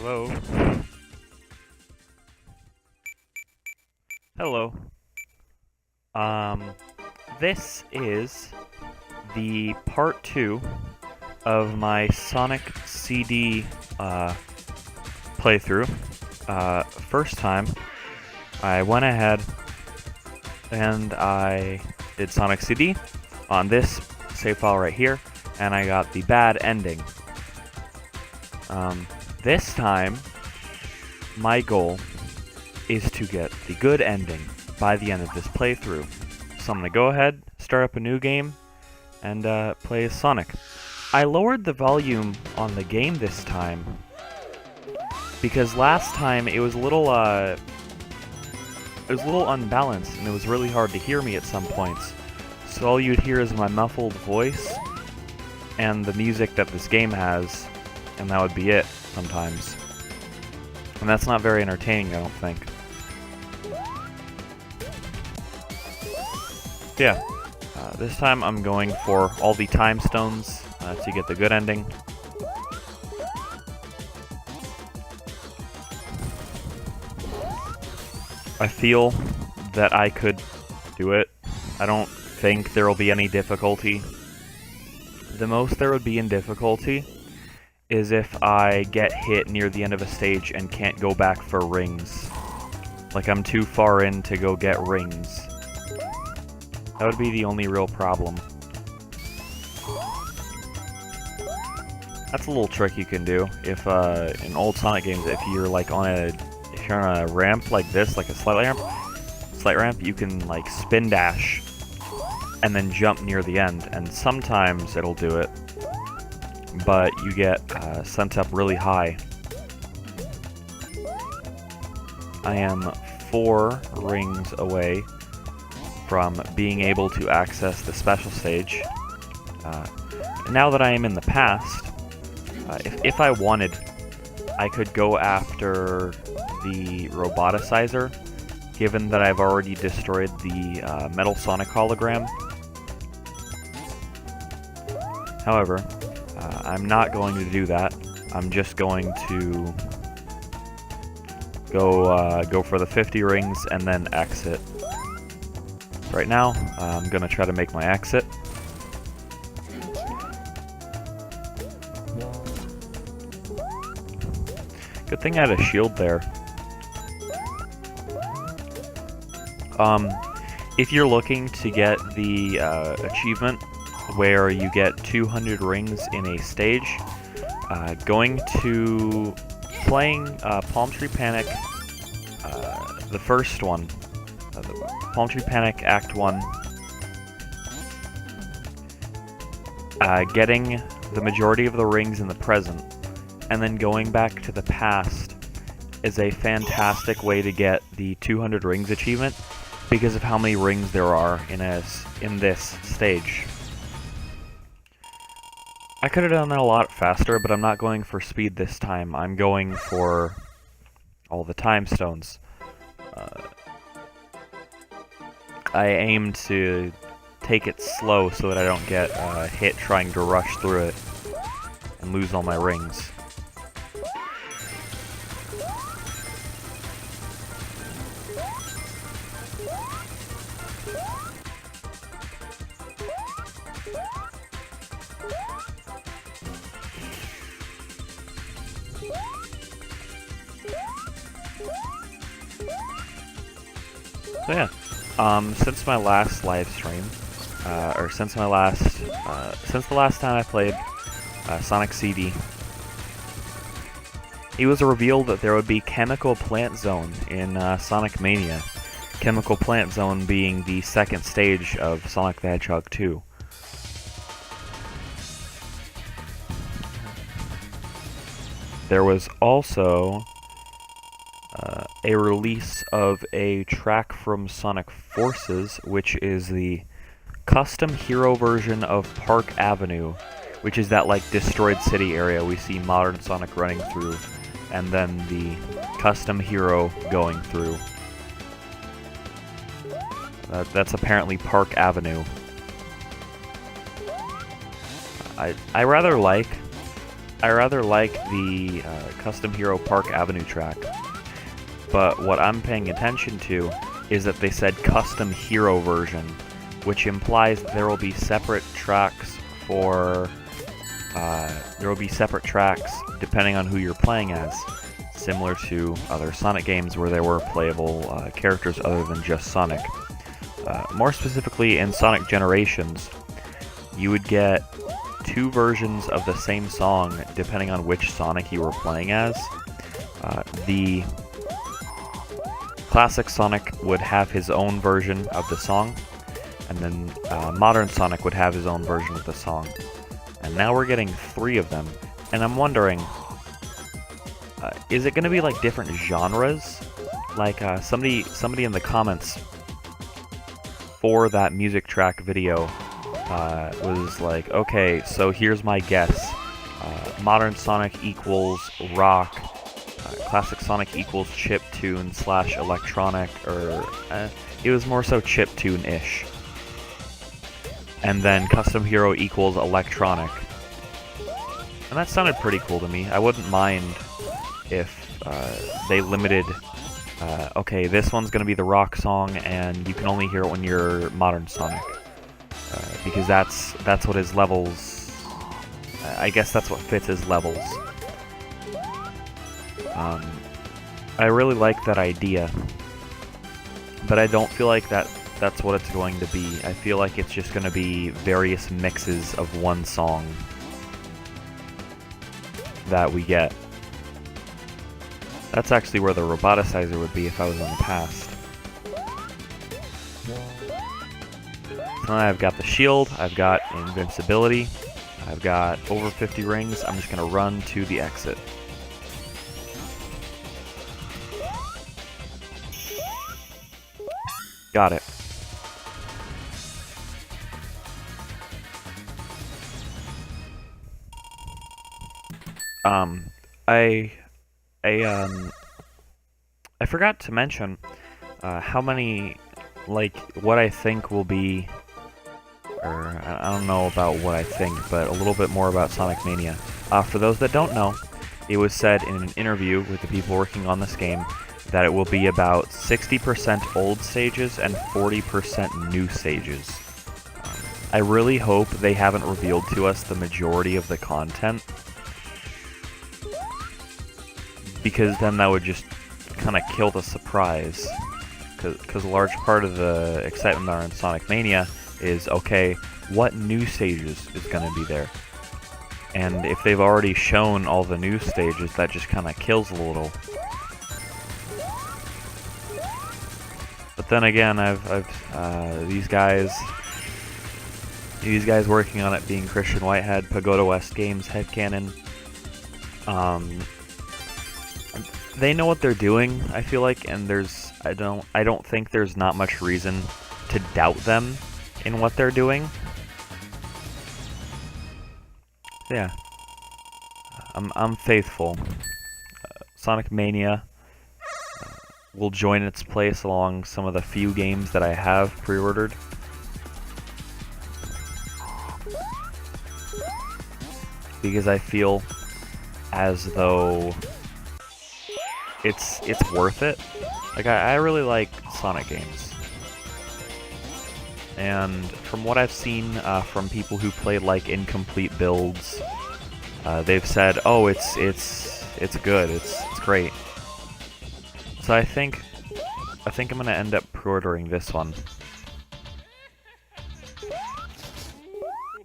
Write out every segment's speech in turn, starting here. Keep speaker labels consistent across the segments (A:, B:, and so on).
A: Hello. Hello. Um, this is the part 2 of my Sonic CD playthrough. First time, I went ahead and I did Sonic CD on this save file right here, and I got the bad ending. This time, my goal is to get the good ending by the end of this playthrough. So I'm going to go ahead, start up a new game, and play as Sonic. I lowered the volume on the game this time, because last time it was a little unbalanced, and it was really hard to hear me at some points. So all you'd hear is my muffled voice, and the music that this game has, and that would be it sometimes. And that's not very entertaining, I don't think. Yeah, this time I'm going for all the time stones to get the good ending. I feel that I could do it. I don't think there will be any difficulty. The most there would be in difficulty is if I get hit near the end of a stage and can't go back for rings. Like I'm too far in to go get rings. That would be the only real problem. That's a little trick you can do. If in old Sonic games, if you're on a ramp like this, like a slight ramp, you can like spin dash and then jump near the end, and sometimes it'll do it, but you get sent up really high. I am 4 rings away from being able to access the special stage. Now that I am in the past, if I wanted, I could go after the Roboticizer, given that I've already destroyed the Metal Sonic hologram. However, I'm not going to do that. I'm just going to go for the 50 rings and then exit. Right now, I'm going to try to make my exit. Good thing I had a shield there. If you're looking to get the achievement where you get 200 rings in a stage, playing Palm Tree Panic, the first one, Palm Tree Panic Act 1, getting the majority of the rings in the present, and then going back to the past is a fantastic way to get the 200 rings achievement, because of how many rings there are in this stage. I could have done that a lot faster, but I'm not going for speed this time. I'm going for all the time stones. I aim to take it slow so that I don't get hit trying to rush through it and lose all my rings. So yeah, since my last live stream, since the last time I played Sonic CD, it was revealed that there would be Chemical Plant Zone in Sonic Mania. Chemical Plant Zone being the second stage of Sonic the Hedgehog 2. There was also a release of a track from Sonic Forces, which is the custom hero version of Park Avenue, which is that like destroyed city area we see modern Sonic running through, and then the custom hero going through. That's apparently Park Avenue. I rather like I rather like the Custom Hero Park Avenue track, but what I'm paying attention to is that they said Custom Hero version, which implies there will be separate tracks for depending on who you're playing as, similar to other Sonic games where there were playable characters other than just Sonic. More specifically, in Sonic Generations, you would get 2 versions of the same song depending on which Sonic you were playing as. The classic Sonic would have his own version of the song, and then modern Sonic would have his own version of the song. And now we're getting 3 of them, and I'm wondering, is it going to be like different genres? Like somebody in the comments for that music track video was like, okay, so here's my guess. Modern Sonic equals rock, classic Sonic equals chiptune / electronic, or it was more so chiptune-ish. And then Custom Hero equals electronic. And that sounded pretty cool to me. I wouldn't mind if they limited, okay, this one's going to be the rock song, and you can only hear it when you're Modern Sonic. Because that's what his levels... I guess that's what fits his levels. I really like that idea. But I don't feel like that's what it's going to be. I feel like it's just going to be various mixes of one song that we get. That's actually where the roboticizer would be if I was in the past. So I've got the shield, I've got invincibility, I've got over 50 rings. I'm just going to run to the exit. Got it. I forgot to mention how many, like, what I think will be, or I don't know about what I think, but a little bit more about Sonic Mania. For those that don't know, it was said in an interview with the people working on this game that it will be about 60% old stages and 40% new stages. I really hope they haven't revealed to us the majority of the content, because then that would just kind of kill the surprise. Because a large part of the excitement around Sonic Mania is, okay, what new stages is going to be there? And if they've already shown all the new stages, that just kind of kills a little. But then again, these guys working on it being Christian Whitehead, Pagoda West Games, headcanon, they know what they're doing, I feel like, and I don't think there's not much reason to doubt them in what they're doing. Yeah, I'm faithful. Sonic Mania will join its place along some of the few games that I have pre-ordered. Because I feel as though it's worth it. Like, I really like Sonic games. And from what I've seen from people who played like incomplete builds, they've said, oh, it's good, it's great. So I think I'm gonna end up pre-ordering this one.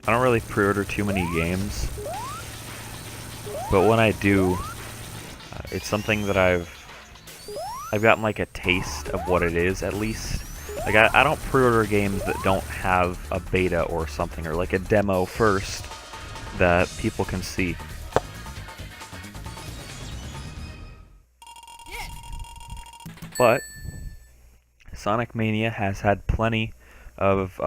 A: I don't really pre-order too many games, but when I do, it's something that I've gotten like a taste of what it is, at least. Like, I don't pre-order games that don't have a beta or something, or like a demo first that people can see. But Sonic Mania has had plenty of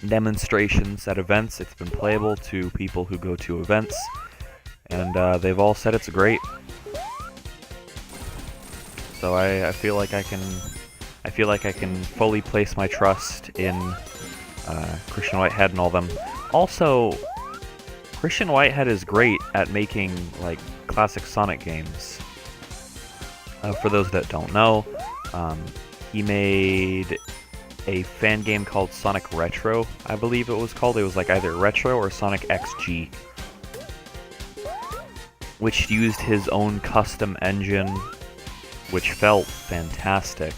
A: demonstrations at events. It's been playable to people who go to events, and they've all said it's great. So I feel like I can fully place my trust in Christian Whitehead and all them. Also, Christian Whitehead is great at making like classic Sonic games. For those that don't know, he made a fan game called Sonic Retro, I believe it was called. It was like either Retro or Sonic XG, which used his own custom engine, which felt fantastic.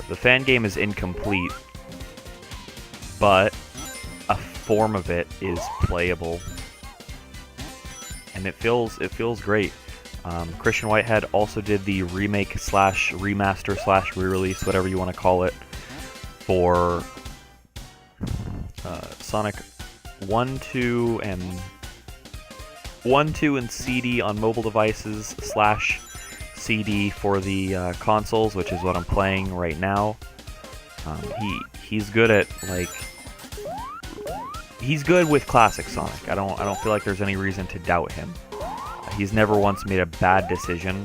A: The fan game is incomplete, but a form of it is playable, and it feels great. Christian Whitehead also did the remake slash remaster slash re-release, whatever you want to call it, for Sonic 1, 2, and 1, 2, and CD on mobile devices slash CD for the consoles, which is what I'm playing right now. He's good at he's good with classic Sonic. I don't feel like there's any reason to doubt him. He's never once made a bad decision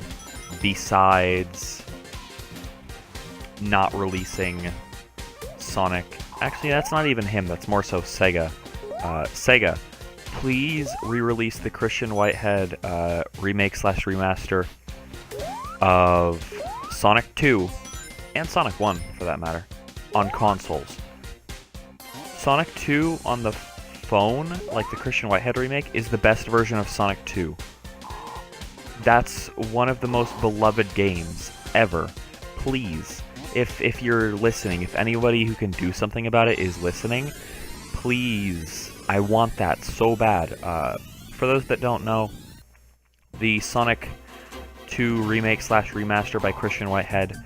A: besides not releasing Sonic. Actually, that's not even him. That's more so Sega. Sega, please re-release the Christian Whitehead remake slash remaster of Sonic 2 and Sonic 1, for that matter, on consoles. Sonic 2 on the phone, like the Christian Whitehead remake, is the best version of Sonic 2. That's one of the most beloved games ever. Please, if you're listening, if anybody who can do something about it is listening, please, I want that so bad. For those that don't know, the Sonic 2 remake slash remaster by Christian Whitehead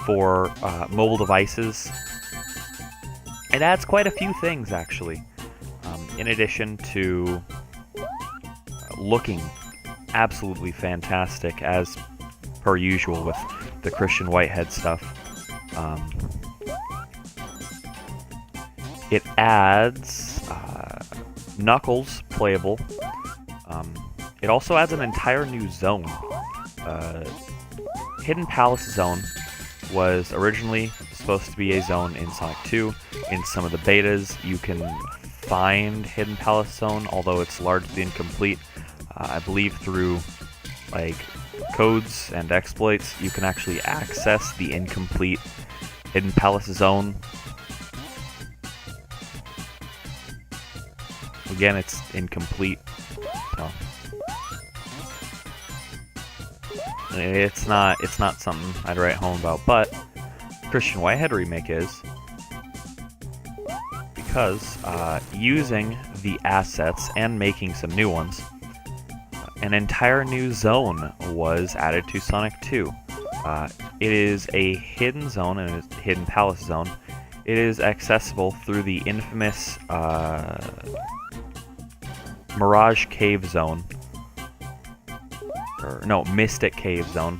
A: for mobile devices, it adds quite a few things, actually. In addition to looking absolutely fantastic, as per usual with the Christian Whitehead stuff. It adds Knuckles playable. It also adds an entire new zone. Hidden Palace Zone was originally supposed to be a zone in Sonic 2. In some of the betas, you can find Hidden Palace Zone, although it's largely incomplete. I believe through like codes and exploits, you can actually access the incomplete Hidden Palace Zone. Again, it's incomplete, so it's not something I'd write home about. But Christian Whitehead remake is, because using the assets and making some new ones, an entire new zone was added to Sonic 2. It is a hidden zone, and a hidden palace zone. It is accessible through the infamous Mirage Cave Zone. Mystic Cave Zone.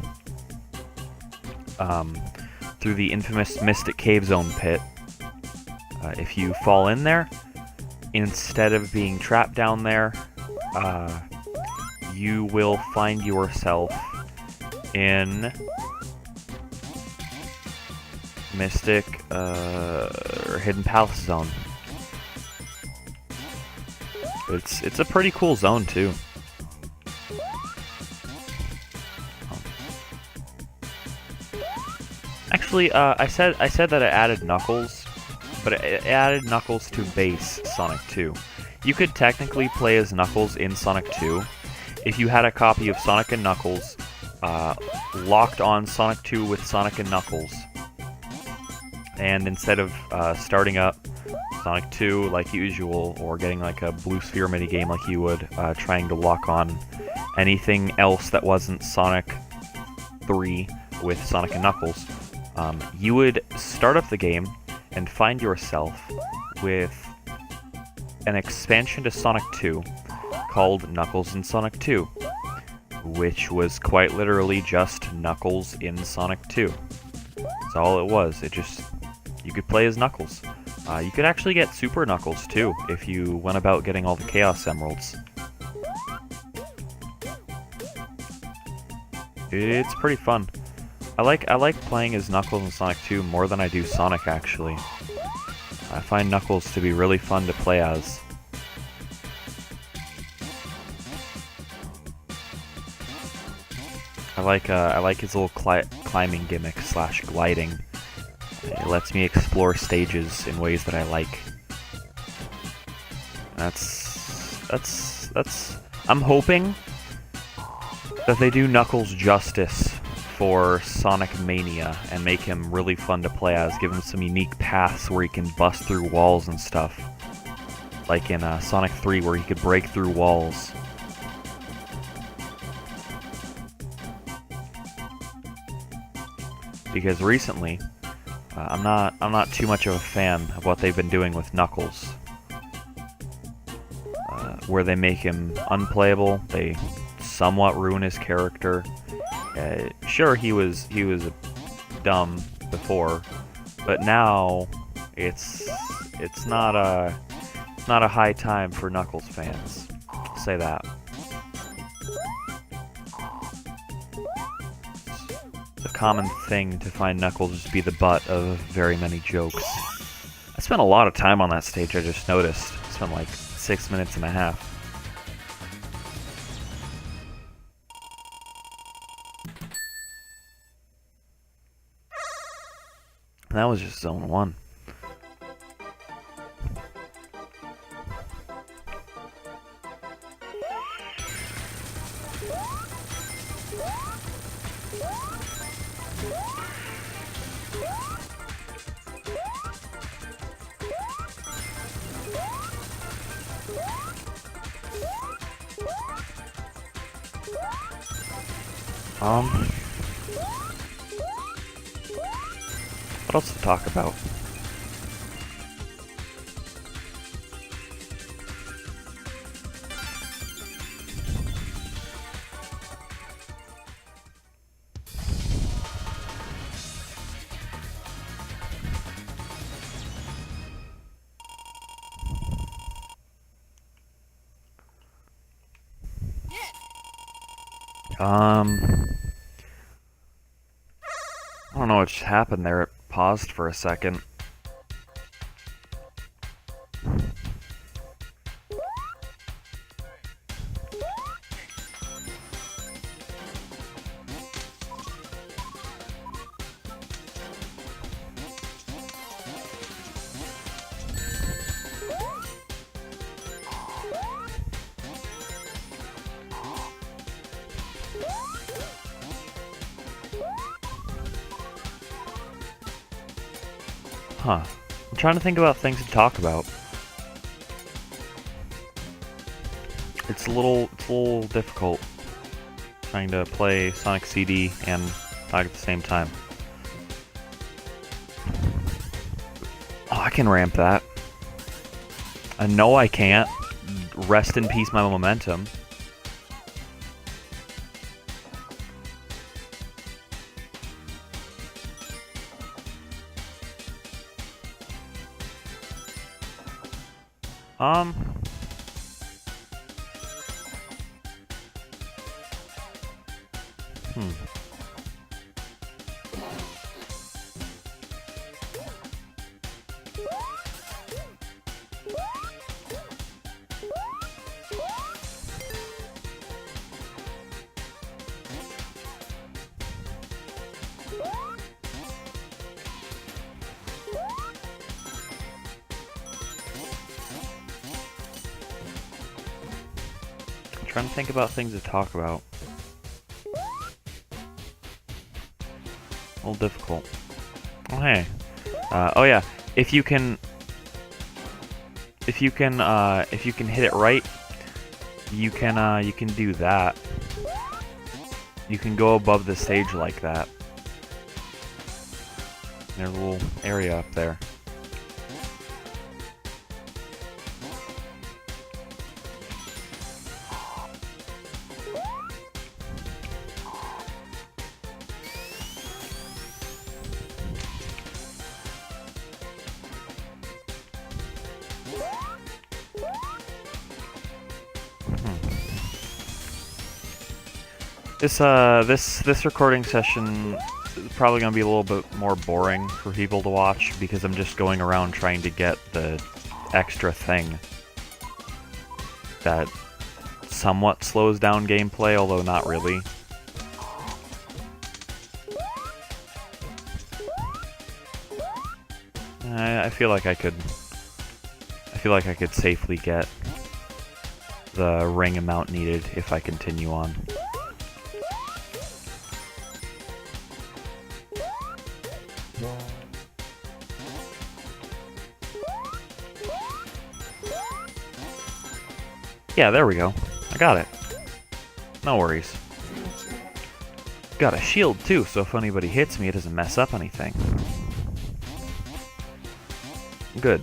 A: Through the infamous Mystic Cave Zone pit. If you fall in there, instead of being trapped down there, you will find yourself in Mystic or Hidden Palace Zone. It's a pretty cool zone too. Actually, I said that it added Knuckles, but it added Knuckles to base Sonic 2. You could technically play as Knuckles in Sonic 2 if you had a copy of Sonic and Knuckles locked on Sonic 2 with Sonic and Knuckles. And instead of starting up Sonic 2 like usual, or getting like a blue sphere minigame like you would, trying to lock on anything else that wasn't Sonic 3 with Sonic and Knuckles, you would start up the game and find yourself with an expansion to Sonic 2 called Knuckles in Sonic 2, which was quite literally just Knuckles in Sonic 2. That's all it was. You could play as Knuckles. You could actually get Super Knuckles too if you went about getting all the Chaos Emeralds. It's pretty fun. I like playing as Knuckles in Sonic 2 more than I do Sonic, actually. I find Knuckles to be really fun to play as. I like his little climbing gimmick / gliding. It lets me explore stages in ways that I like. I'm hoping that they do Knuckles justice for Sonic Mania and make him really fun to play as, give him some unique paths where he can bust through walls and stuff. Like in Sonic 3 where he could break through walls. Because recently, I'm not too much of a fan of what they've been doing with Knuckles. Where they make him unplayable, they somewhat ruin his character. Sure, he was dumb before, but now it's not a high time for Knuckles fans. I'll say that. It's a common thing to find Knuckles be the butt of very many jokes. I spent a lot of time on that stage, I just noticed. I spent like 6 minutes and a half. That was just Zone 1. What else to talk about? I don't know what just happened there. It paused for a second. Huh. I'm trying to think about things to talk about. It's a little difficult trying to play Sonic CD and talk at the same time. Oh, I can ramp that. No, I can't. Rest in peace, my momentum. Trying to think about things to talk about. A little difficult. Oh hey. Oh yeah. If you can hit it right, you can do that. You can go above the stage like that. There's a little area up there. This recording session is probably going to be a little bit more boring for people to watch because I'm just going around trying to get the extra thing that somewhat slows down gameplay, although not really. I feel like I could safely get the ring amount needed if I continue on. Yeah, there we go. I got it. No worries. Got a shield too, so if anybody hits me, it doesn't mess up anything. Good.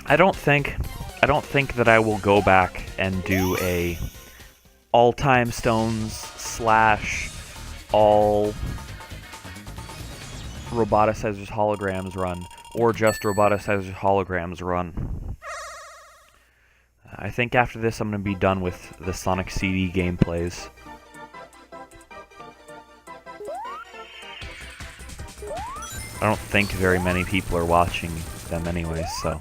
A: I don't think that I will go back and do a all time stones / all roboticizers holograms run, or just roboticizers holograms run. I think after this I'm going to be done with the Sonic CD gameplays. I don't think very many people are watching them anyways, so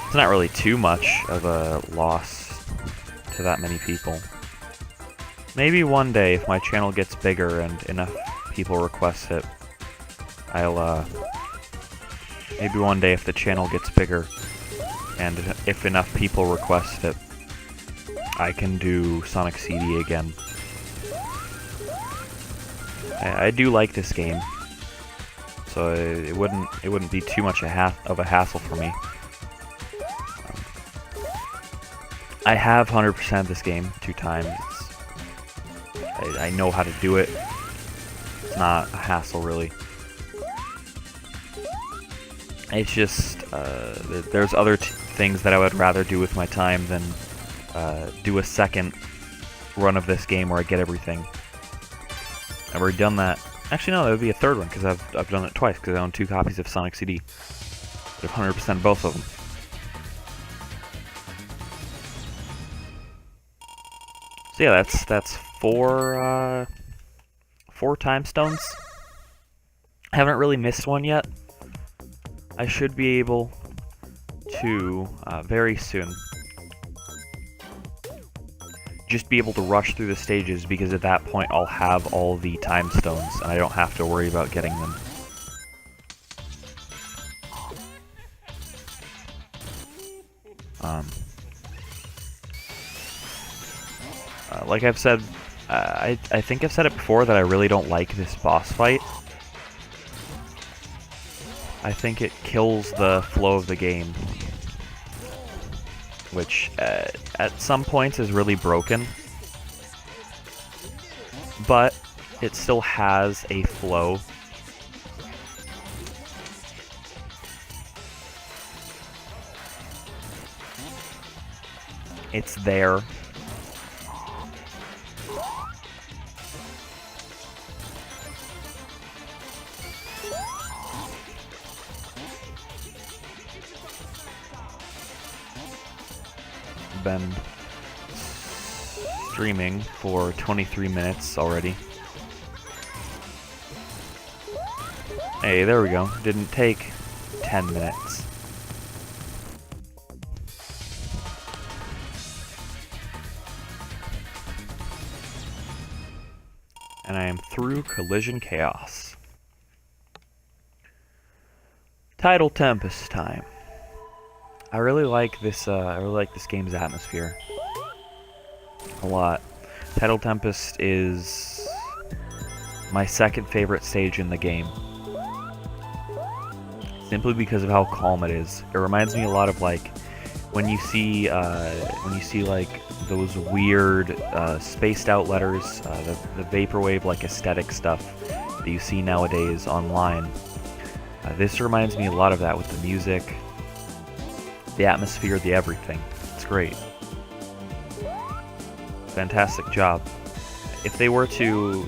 A: it's not really too much of a loss to that many people. Maybe one day, if my channel gets bigger and enough people request it, maybe one day if the channel gets bigger and if enough people request it, I can do Sonic CD again. I do like this game, so it wouldn't be too much of a hassle for me. I have 100% this game 2 times. I know how to do it. It's not a hassle, really. It's just there's other things that I would rather do with my time than do a second run of this game where I get everything. I've already done that. Actually, no, that would be a third one, because I've done it twice, because I own 2 copies of Sonic CD. I have 100% both of them. So yeah, that's 4 time stones. I haven't really missed one yet. I should be able to, very soon, just be able to rush through the stages, because at that point I'll have all the time stones and I don't have to worry about getting them. Like I've said, I think I've said it before that I really don't like this boss fight. I think it kills the flow of the game, which at some points is really broken, but it still has a flow. It's there. Been streaming for 23 minutes already. Hey, there we go. Didn't take 10 minutes. And I am through Collision Chaos. Tidal Tempest time. I really like this game's atmosphere a lot. Tidal Tempest is my second favorite stage in the game, simply because of how calm it is. It reminds me a lot of like when you see like those weird spaced out letters, the vaporwave like aesthetic stuff that you see nowadays online. This reminds me a lot of that with the music, the atmosphere, the everything. It's great. Fantastic job. If they were to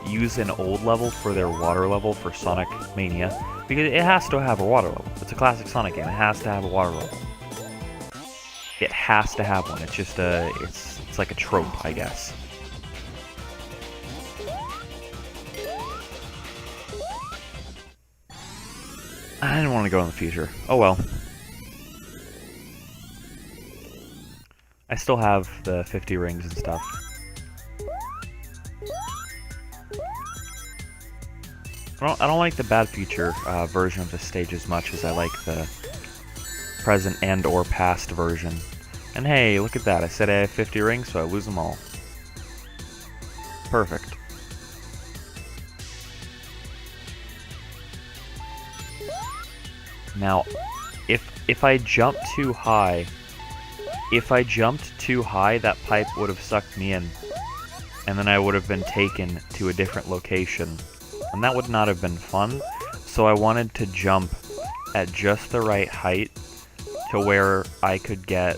A: use an old level for their water level for Sonic Mania, because it has to have a water level. It's a classic Sonic game. It has to have a water level. it has to have one. It's just it's like a trope, I guess. I didn't want to go in the future. Oh well. I still have the 50 rings and stuff. I don't like the bad future version of the stage as much as I like the present and or past version. And hey, look at that. I said I have 50 rings, so I lose them all. Perfect. Now, if I jump too high, that pipe would have sucked me in, and then I would have been taken to a different location, and that would not have been fun. So I wanted to jump at just the right height to where I could get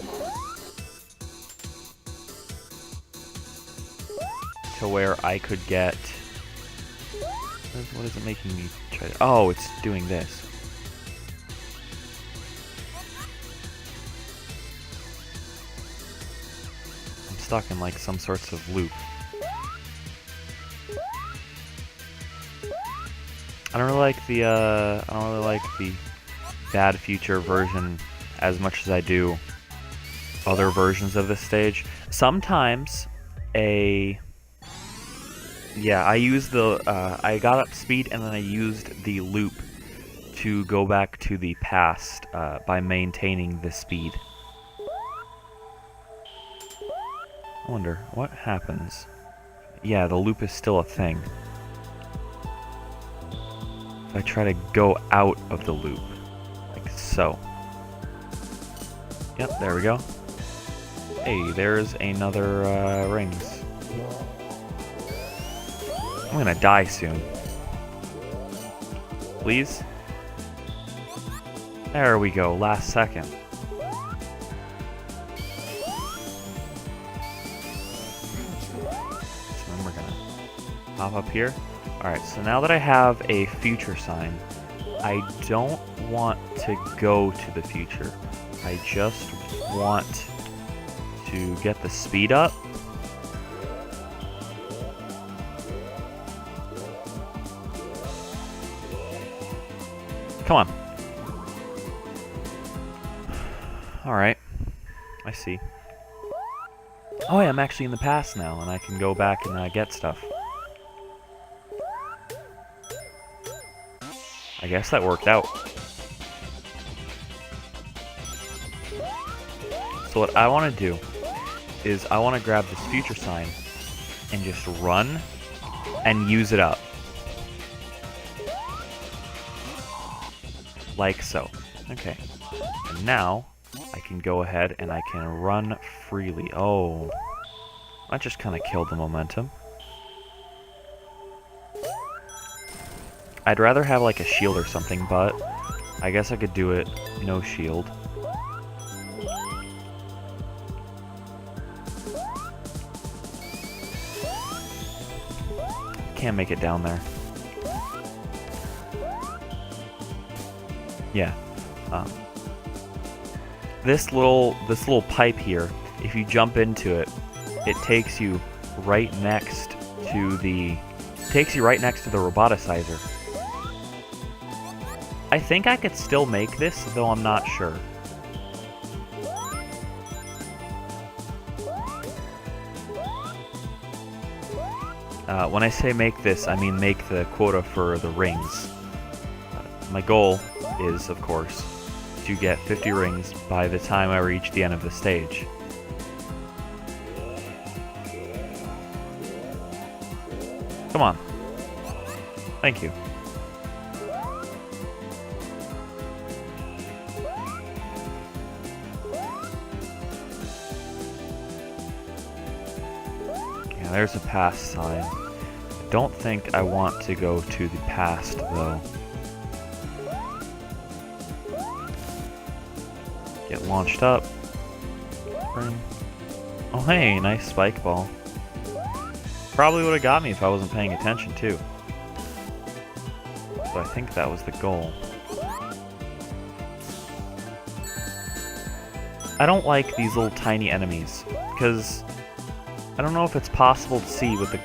A: what is it making me try to, oh, it's doing this. I'm stuck in like some sorts of loop. I don't really like the bad future version as much as I do other versions of this stage. Sometimes I used I got up speed and then I used the loop to go back to the past by maintaining the speed. I wonder what happens. Yeah, the loop is still a thing. If I try to go out of the loop, like so. Yep, there we go. Hey, there's another rings. I'm gonna die soon. Please? There we go, last second. So then we're gonna hop up here. Alright, so now that I have a future sign, I don't want to go to the future. I just want to get the speed up. Come on. Alright. I see. Oh, yeah, I'm actually in the past now, and I can go back and get stuff. I guess that worked out. So what I want to do is I want to grab this future sign and just run and use it up. Like so. Okay. And now I can go ahead and I can run freely. Oh. That just kind of killed the momentum. I'd rather have like a shield or something, but I guess I could do it no shield. Can't make it down there. Yeah. This little pipe here, if you jump into it, it takes you right next to the roboticizer. I think I could still make this, though I'm not sure. When I say make this, I mean make the quota for the rings. My goal is, of course, to get 50 rings by the time I reach the end of the stage. Come on. Thank you. Yeah, there's a past sign. I don't think I want to go to the past, though. Get launched up. Oh hey, nice spike ball. Probably would have got me if I wasn't paying attention too. So I think that was the goal. I don't like these little tiny enemies, because I don't know if it's possible to see with the...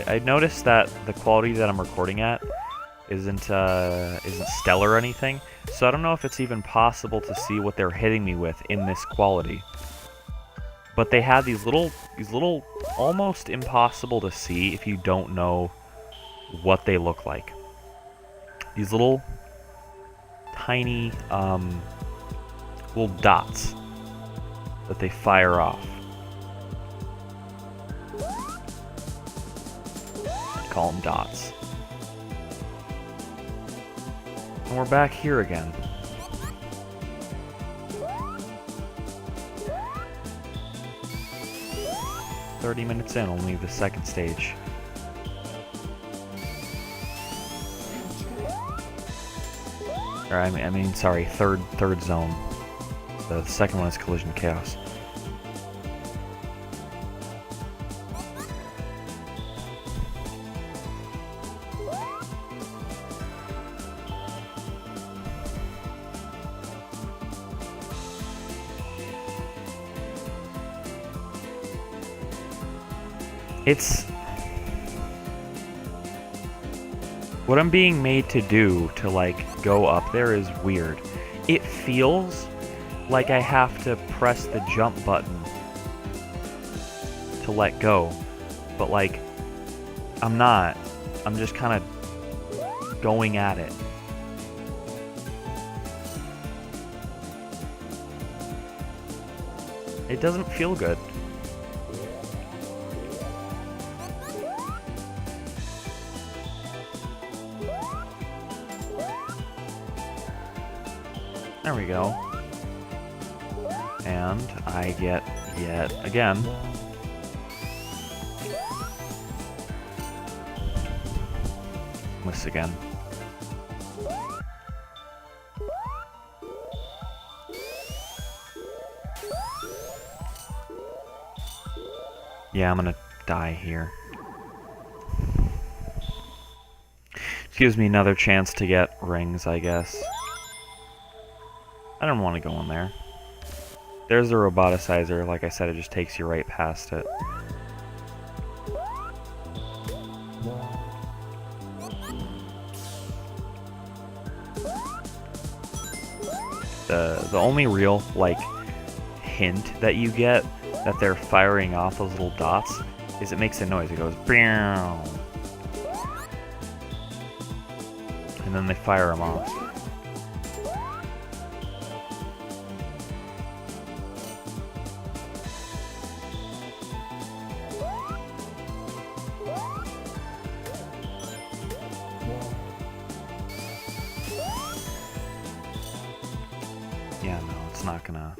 A: I noticed that the quality that I'm recording at isn't stellar or anything, so I don't know if it's even possible to see what they're hitting me with in this quality. But they have these little almost impossible to see if you don't know what they look like. These little tiny little dots that they fire off. I call them dots. And we're back here again. "30 minutes in, only the second stage." Or I mean, sorry, third zone. The second one is Collision Chaos. It's what I'm being made to do to like go up there is weird. It feels like I have to press the jump button to let go, but like I'm not. I'm just kind of going at it. It doesn't feel good. There we go. And I get yet again miss again. Yeah, I'm gonna die here. Gives me another chance to get rings, I guess. I don't want to go in there. There's the roboticizer. Like I said, it just takes you right past it. The only real, like, hint that you get that they're firing off those little dots is it makes a noise. It goes, "Meow." And then they fire them off. Yeah, no, it's not gonna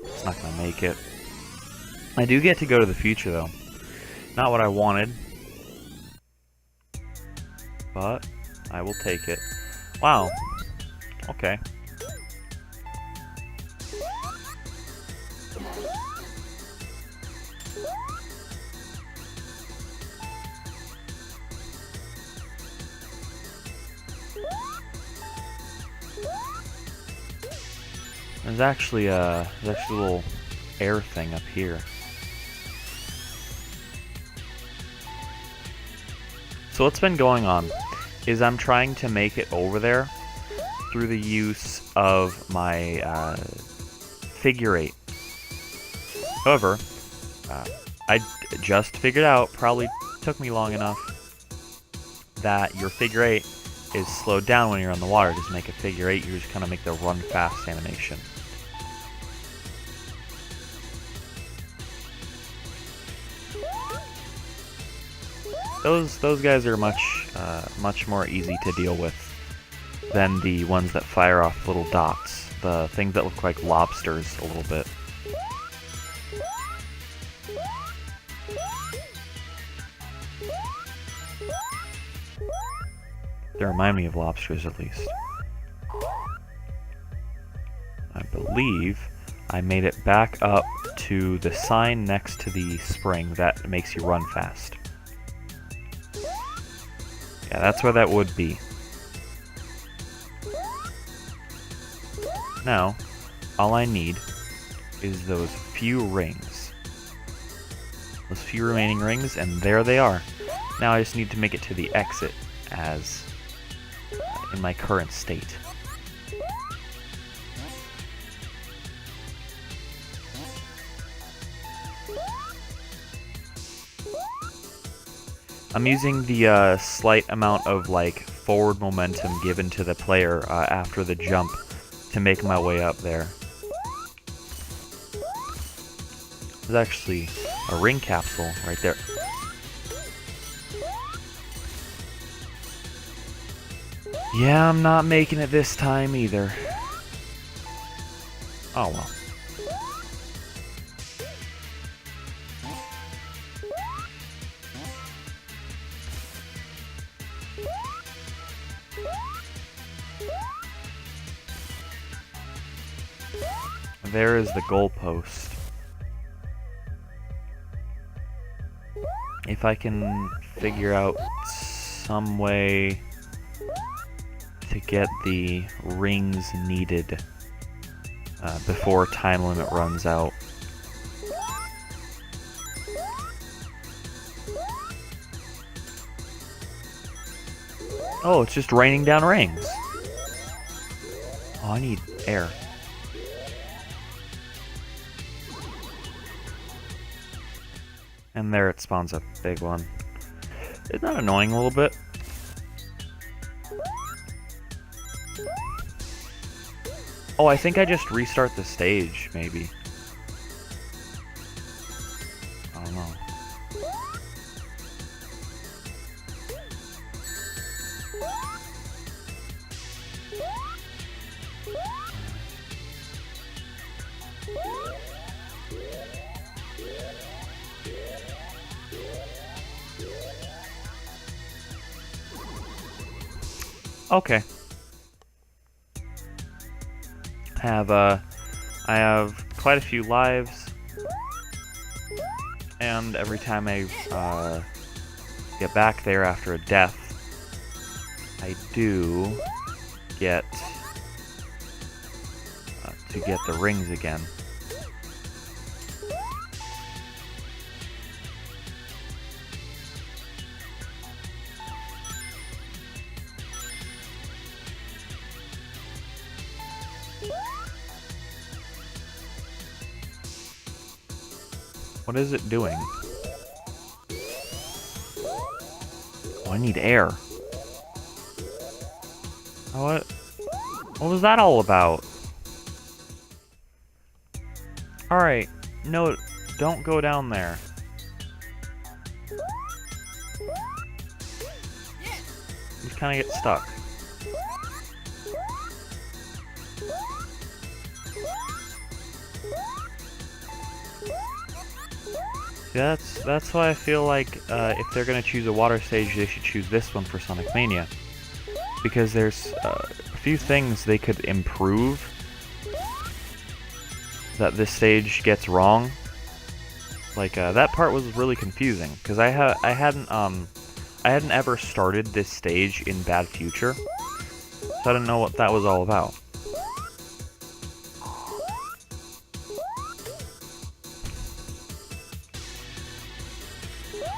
A: make it. I do get to go to the future though. Not what I wanted, but I will take it. Wow. Okay. There's actually a little air thing up here. So what's been going on is I'm trying to make it over there through the use of my figure 8. However, I just figured out, probably took me long enough, that your figure 8 is slowed down when you're on the water. Just make a figure 8, you just kind of make the run fast animation. Those guys are much more easy to deal with than the ones that fire off little dots. The things that look like lobsters a little bit. They remind me of lobsters, at least. I believe I made it back up to the sign next to the spring that makes you run fast. Yeah, that's where that would be. Now, all I need is those few rings. Those few remaining rings, and there they are. Now I just need to make it to the exit as in my current state. I'm using the slight amount of like forward momentum given to the player after the jump to make my way up there. There's actually a ring capsule right there. Yeah, I'm not making it this time either. Oh well. There is the goalpost. If I can figure out some way to get the rings needed before time limit runs out. Oh, it's just raining down rings. Oh, I need air. And there it spawns a big one. Isn't that annoying a little bit? Oh, I think I just restart the stage, maybe. I don't know. Okay. I have quite a few lives, and every time I get back there after a death, I do get to get the rings again. What is it doing? Oh, I need air. What was that all about? Alright, no, don't go down there. You just kinda get stuck. That's why I feel like if they're gonna choose a water stage, they should choose this one for Sonic Mania, because there's a few things they could improve that this stage gets wrong. Like that part was really confusing because I hadn't ever started this stage in Bad Future, so I didn't know what that was all about.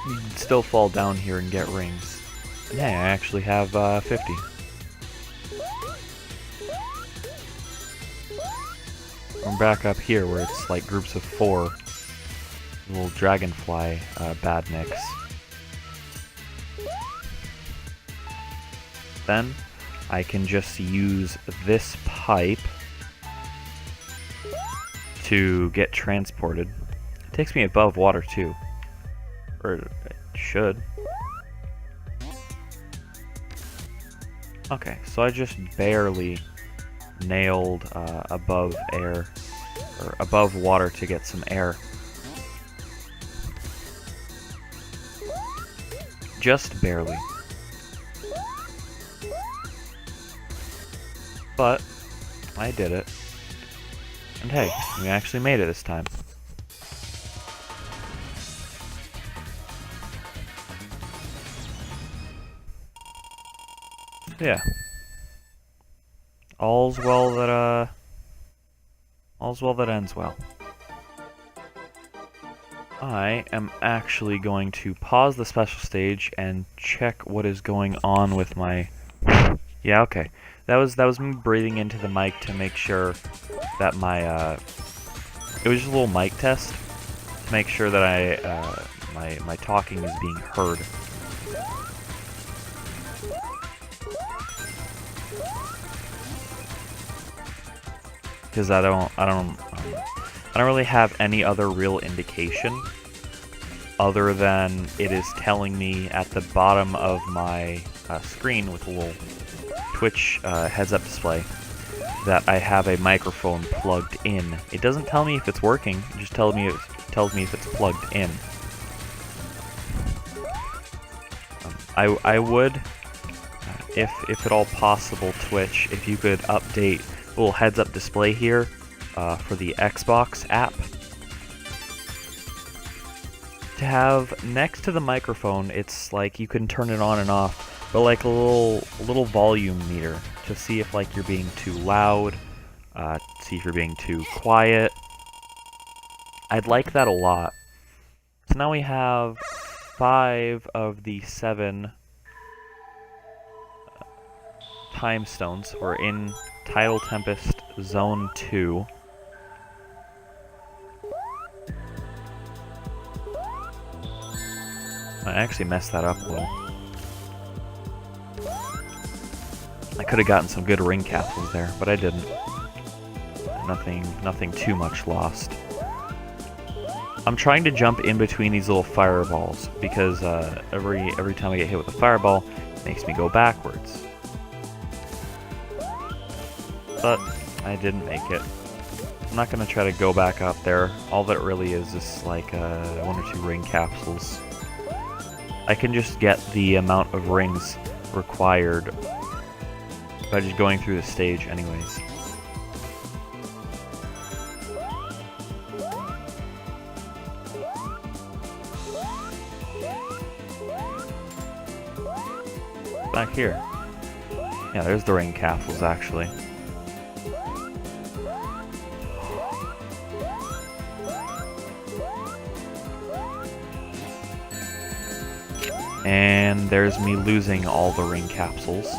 A: You can still fall down here and get rings. And hey, I actually have 50. I'm back up here where it's like groups of 4 little dragonfly badniks. Then I can just use this pipe to get transported. It takes me above water too. Or it should. Okay, so I just barely nailed above air, or above water to get some air. Just barely. But I did it. And hey, we actually made it this time. Yeah. All's well that ends well. I am actually going to pause the special stage and check what is going on with my... Yeah, okay. That was me breathing into the mic to make sure that my it was just a little mic test to make sure that my talking is being heard. Because I don't really have any other real indication other than it is telling me at the bottom of my screen with a little Twitch heads-up display that I have a microphone plugged in. It doesn't tell me if it's working, it just tells me if it's plugged in. I would, if at all possible, Twitch, if you could update a little heads-up display here for the Xbox app, to have next to the microphone, it's like you can turn it on and off, but like a little volume meter to see if like you're being too loud, see if you're being too quiet. I'd like that a lot. So now we have 5 of the 7 time stones. We're in Tidal Tempest Zone 2. I actually messed that up a little. I could have gotten some good ring capsules there, but I didn't. Nothing too much lost. I'm trying to jump in between these little fireballs because every time I get hit with a fireball, it makes me go backwards. But I didn't make it. I'm not going to try to go back up there. All that really is like 1 or 2 ring capsules. I can just get the amount of rings required by just going through the stage anyways. Back here. Yeah, there's the ring capsules actually. And there's me losing all the ring capsules.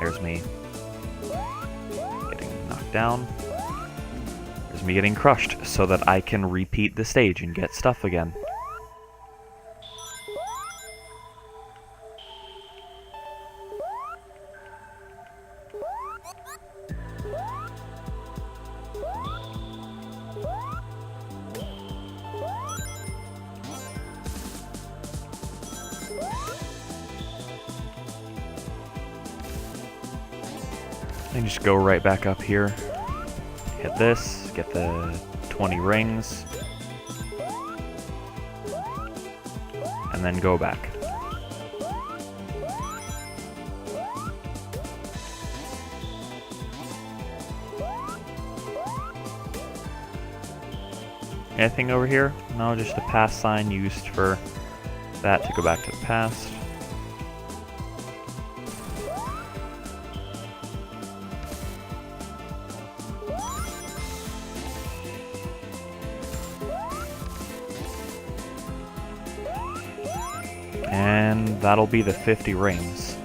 A: There's me getting knocked down. There's me getting crushed so that I can repeat the stage and get stuff again. And just go right back up here, hit this, get the 20 rings, and then go back. Anything over here? No, just a pass sign used for that to go back to the past. And that'll be the 50 rings.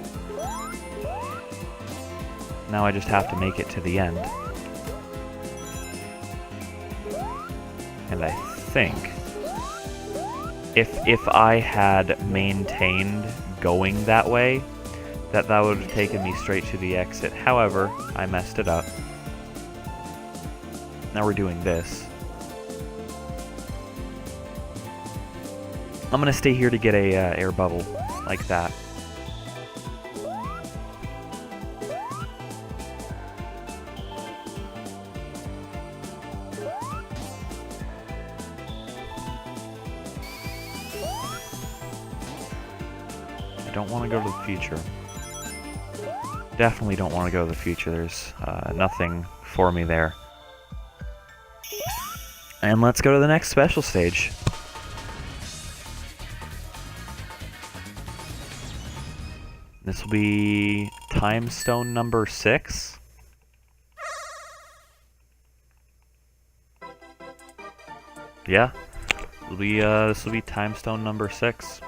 A: Now I just have to make it to the end. And I think if I had maintained going that way, that would have taken me straight to the exit. However, I messed it up. Now we're doing this. I'm gonna stay here to get a air bubble like that. I don't want to go to the future. Definitely don't want to go to the future. There's nothing for me there. And let's go to the next special stage. This will be time stone number 6. Yeah, this will be time stone number 6.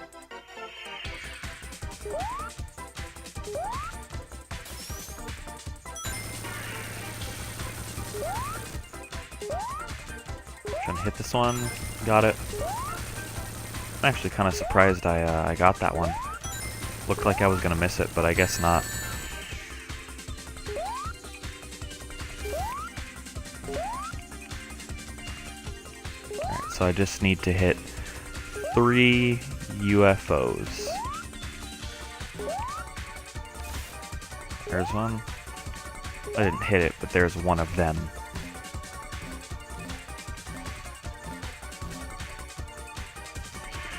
A: Trying to hit this one. Got it. I'm actually kind of surprised I got that one. Looked like I was gonna miss it, but I guess not. Alright, so I just need to hit 3 UFOs. There's one. I didn't hit it, but there's one of them.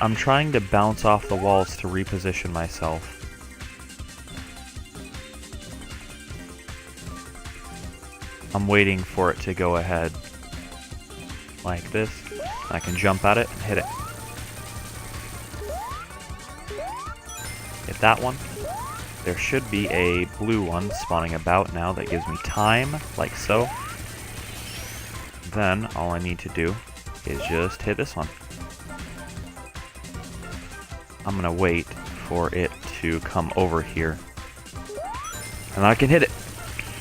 A: I'm trying to bounce off the walls to reposition myself. I'm waiting for it to go ahead. Like this. I can jump at it and hit it. Hit that one. There should be a blue one spawning about now that gives me time, like so. Then, all I need to do is just hit this one. I'm gonna wait for it to come over here. And I can hit it.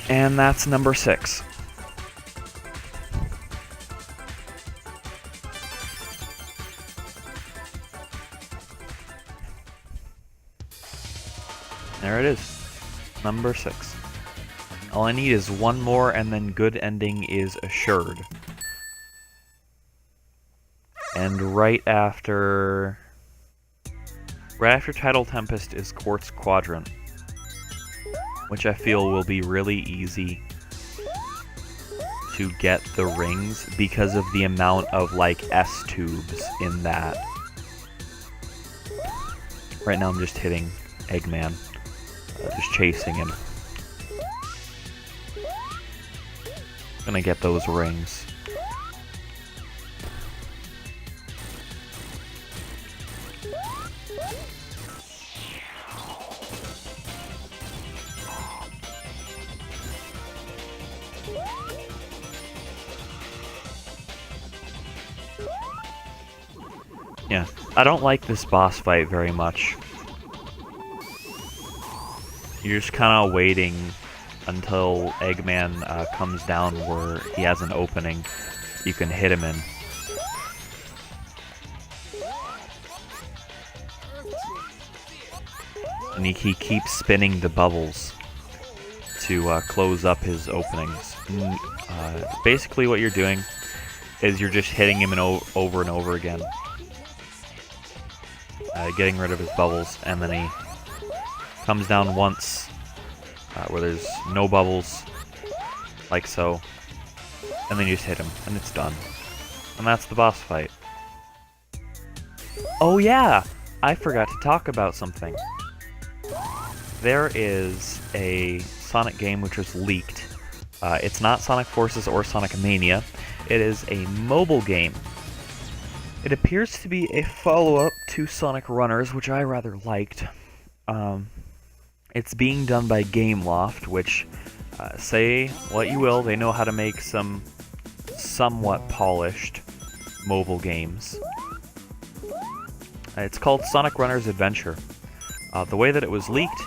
A: And that's number 6. There it is. Number 6. All I need is one more and then good ending is assured. And right after Tidal Tempest is Quartz Quadrant, which I feel will be really easy to get the rings because of the amount of, like, S-tubes in that. Right now I'm just hitting Eggman, just chasing him. Gonna get those rings. Yeah, I don't like this boss fight very much. You're just kind of waiting until Eggman comes down where he has an opening you can hit him in. And he keeps spinning the bubbles to close up his openings. And, basically what you're doing is you're just hitting him over and over again. Getting rid of his bubbles, and then he comes down once where there's no bubbles, like so, and then you just hit him, and it's done. And that's the boss fight. Oh yeah! I forgot to talk about something. There is a Sonic game which was leaked. It's not Sonic Forces or Sonic Mania. It is a mobile game. It appears to be a follow-up to Sonic Runners, which I rather liked. It's being done by Gameloft, which, say what you will, they know how to make some somewhat polished mobile games. It's called Sonic Runners Adventure. The way that it was leaked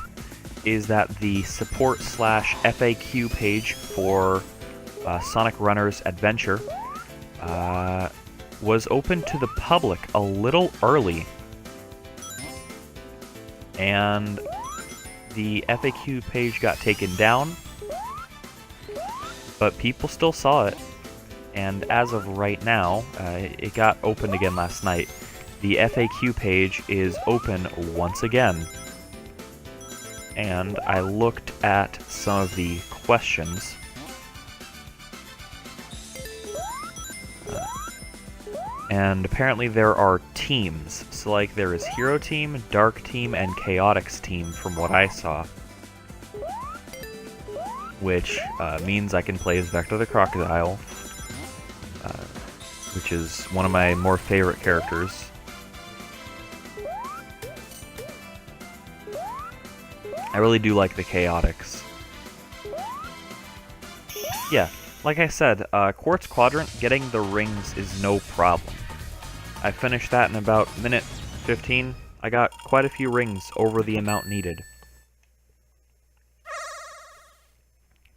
A: is that the support/FAQ page for Sonic Runners Adventure was open to the public a little early, and the FAQ page got taken down, but people still saw it, and as of right now, it got opened again last night. The FAQ page is open once again, and I looked at some of the questions. And apparently there are teams. So like there is Hero Team, Dark Team, and Chaotix Team from what I saw. Which means I can play as Vector the Crocodile, which is one of my more favorite characters. I really do like the Chaotix. Yeah. Like I said, Quartz Quadrant, getting the rings is no problem. I finished that in about minute 15. I got quite a few rings over the amount needed.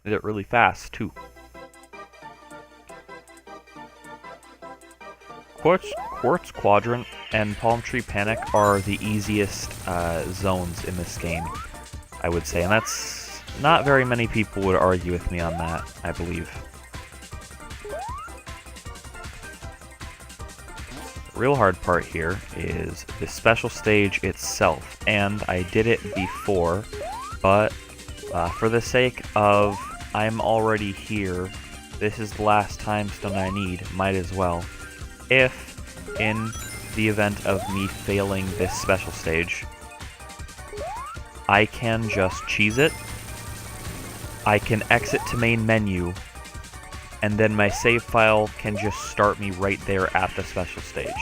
A: Did it really fast, too. Quartz Quadrant and Palm Tree Panic are the easiest zones in this game, I would say. And that's... not very many people would argue with me on that, I believe. The real hard part here is the special stage itself, and I did it before, but for the sake of I'm already here, this is the last time stone I need, might as well. If, in the event of me failing this special stage, I can just cheese it, I can exit to main menu, and then my save file can just start me right there at the special stage.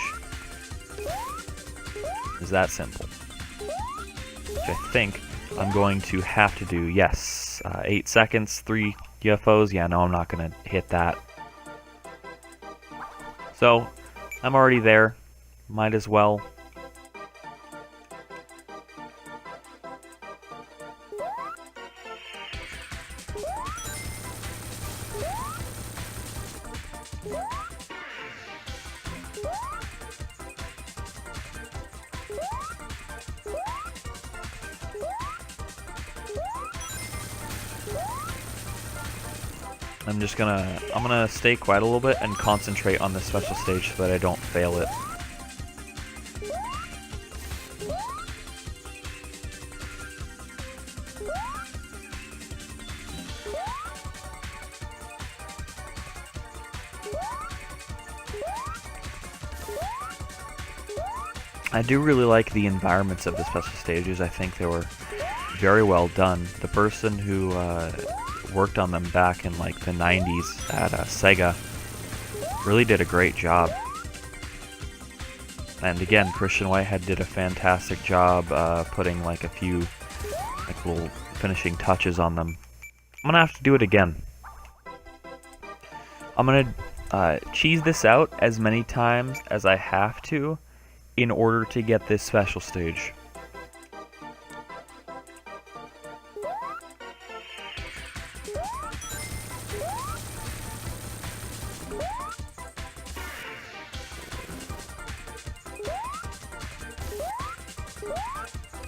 A: It's that simple. Which I think I'm going to have to do. Yes, 8 seconds, 3 UFOs. Yeah, no, I'm not going to hit that. So, I'm already there. Might as well. I'm gonna stay quiet a little bit and concentrate on the special stage so that I don't fail it. I do really like the environments of the special stages. I think they were very well done. The person who worked on them back in like the 90s at Sega really did a great job. And again, Christian Whitehead did a fantastic job putting like a few like little finishing touches on them. I'm gonna have to do it again. I'm gonna cheese this out as many times as I have to in order to get this special stage.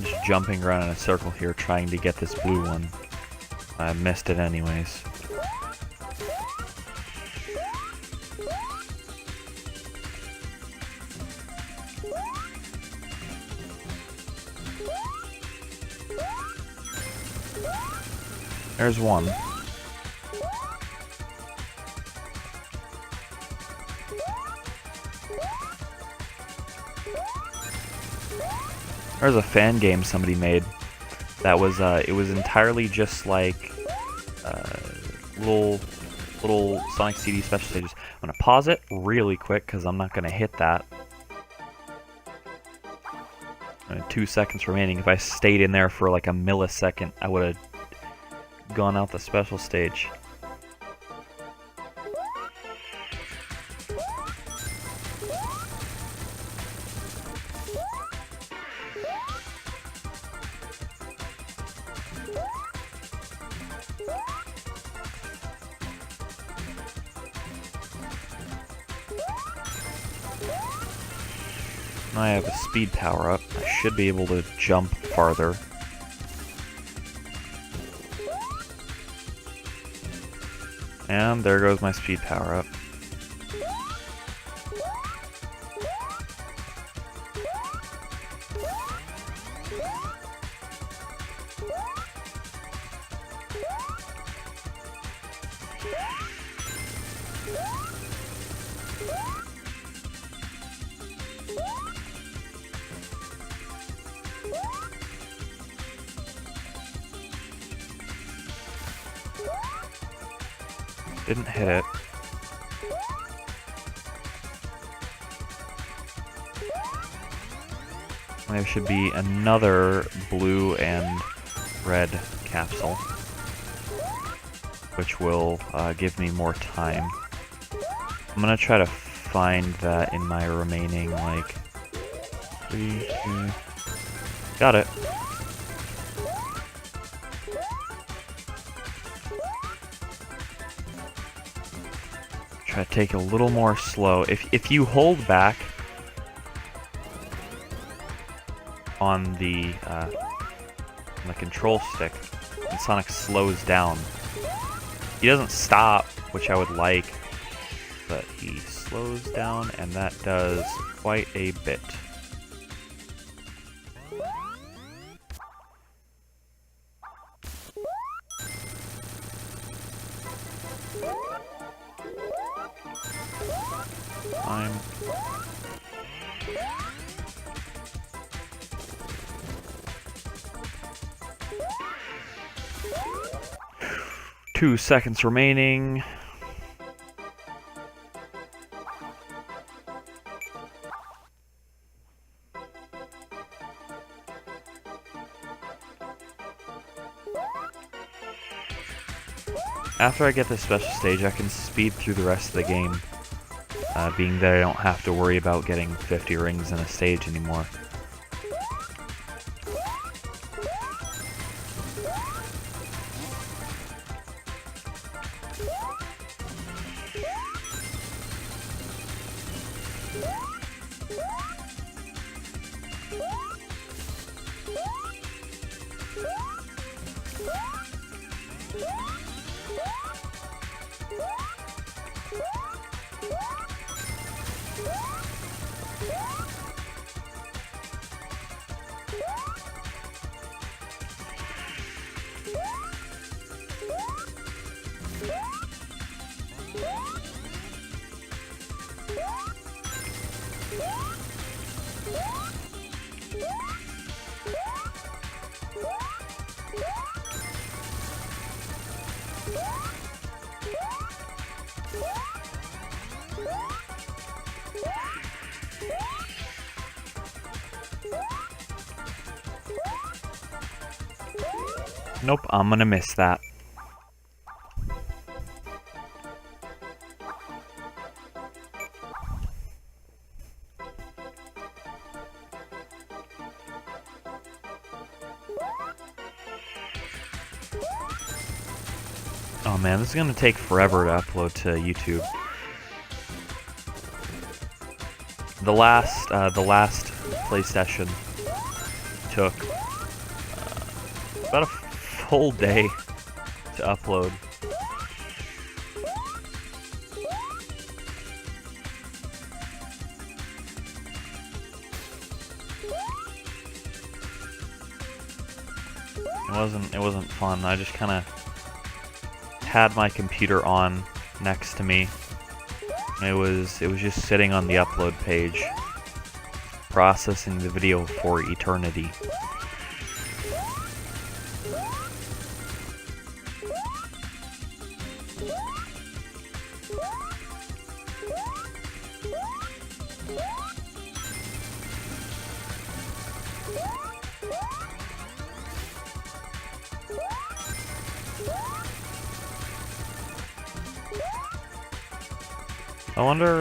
A: Just jumping around in a circle here trying to get this blue one. I missed it anyways. There's one. There's a fan game somebody made that was it was entirely just like little Sonic CD special stages. I'm gonna pause it really quick because I'm not gonna hit that. 2 seconds remaining. If I stayed in there for like a millisecond, I would have gone out the special stage. I have a speed power up. I should be able to jump farther. And there goes my speed power up. Didn't hit it. There should be another blue and red capsule, which will give me more time. I'm gonna try to find that in my remaining, like, 3, 2... Got it. Try to take it a little more slow. If you hold back on the control stick, and Sonic slows down. He doesn't stop, which I would like, but he slows down, and that does quite a bit. Time. 2 seconds remaining. After I get this special stage, I can speed through the rest of the game, being that I don't have to worry about getting 50 rings in a stage anymore. Nope, I'm gonna miss that. Oh man, this is gonna take forever to upload to YouTube. The last play session took about a full day to upload. It wasn't fun. I just kind of had my computer on next to me. It was just sitting on the upload page, processing the video for eternity.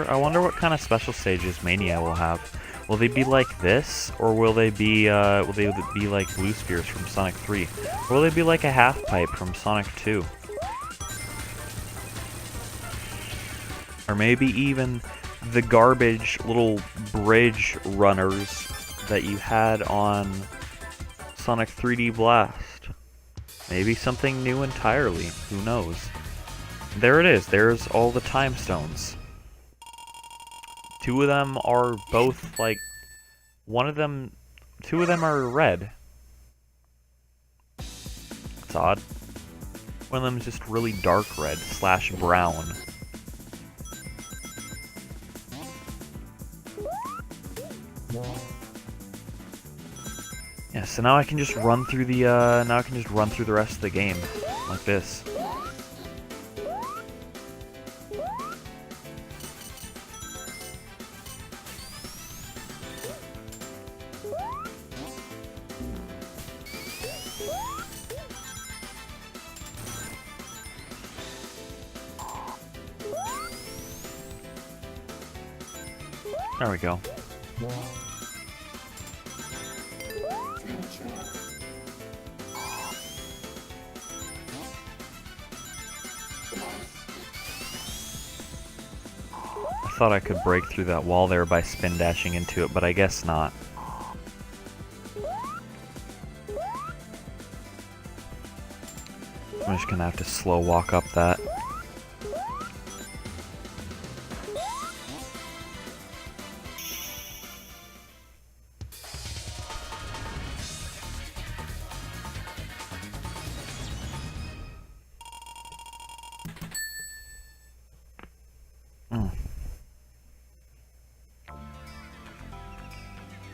A: I wonder what kind of special stages Mania will have. Will they be like this, or will they be like Blue Spheres from Sonic 3? Or will they be like a half pipe from Sonic 2? Or maybe even the garbage little bridge runners that you had on Sonic 3D Blast. Maybe something new entirely, who knows? There it is, there's all the time stones. 2 of them are both, like, two of them are red. It's odd. One of them is just really dark red / brown. Yeah, so now I can just run through the rest of the game like this. There we go. I thought I could break through that wall there by spin dashing into it, but I guess not. I'm just gonna have to slow walk up that.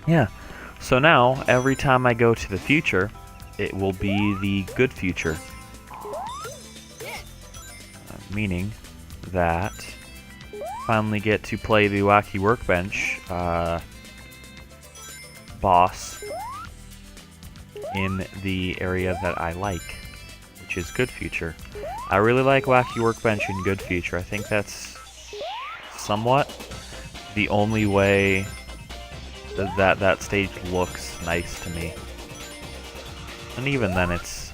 A: Yeah, so now every time I go to the future, it will be the good future. Meaning that finally get to play the Wacky Workbench boss in the area that I like, which is good future. I really like Wacky Workbench in good future. I think that's somewhat the only way that stage looks nice to me. And even then it's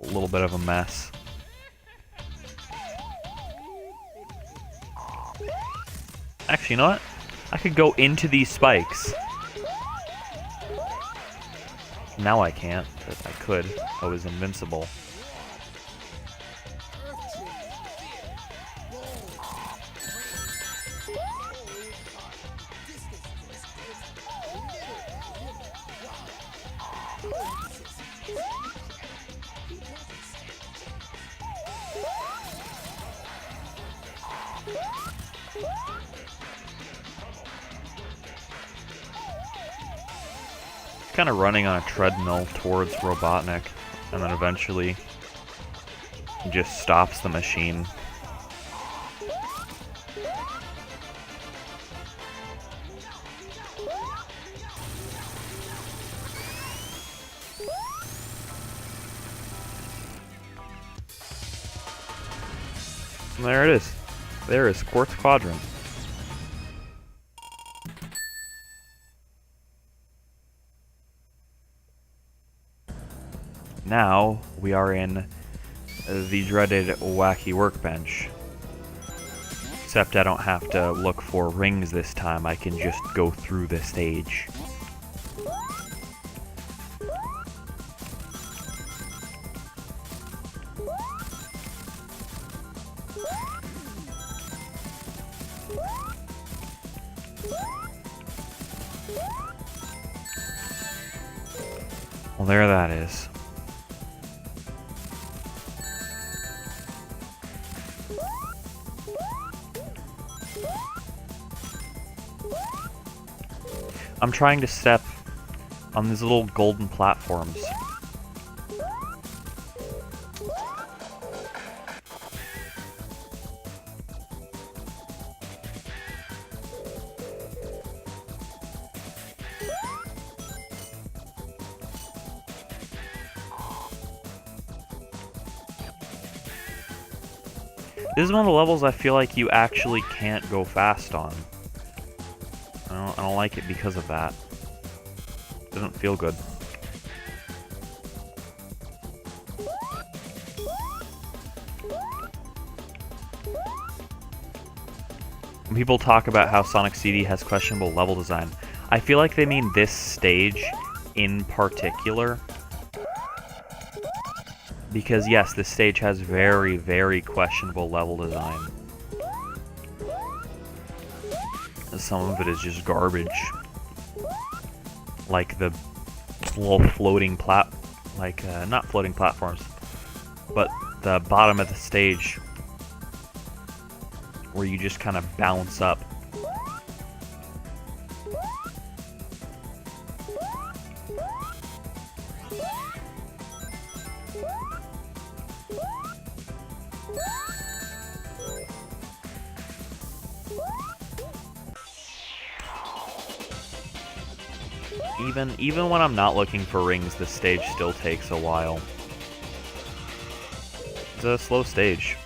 A: a little bit of a mess. Actually, you know what? I could go into these spikes. Now I can't, but I could. I was invincible. Kind of running on a treadmill towards Robotnik, and then eventually just stops the machine. And there it is. There is Quartz Quadrant. Now we are in the dreaded Wacky Workbench. Except I don't have to look for rings this time, I can just go through the stage. Well, there that is. I'm trying to step on these little golden platforms. This is one of the levels I feel like you actually can't go fast on. I don't like it because of that. It doesn't feel good. When people talk about how Sonic CD has questionable level design, I feel like they mean this stage in particular. Because yes, this stage has very, very questionable level design. Some of it is just garbage. Like the little floating not floating platforms, but the bottom of the stage where you just kind of bounce up. Even when I'm not looking for rings, this stage still takes a while. It's a slow stage.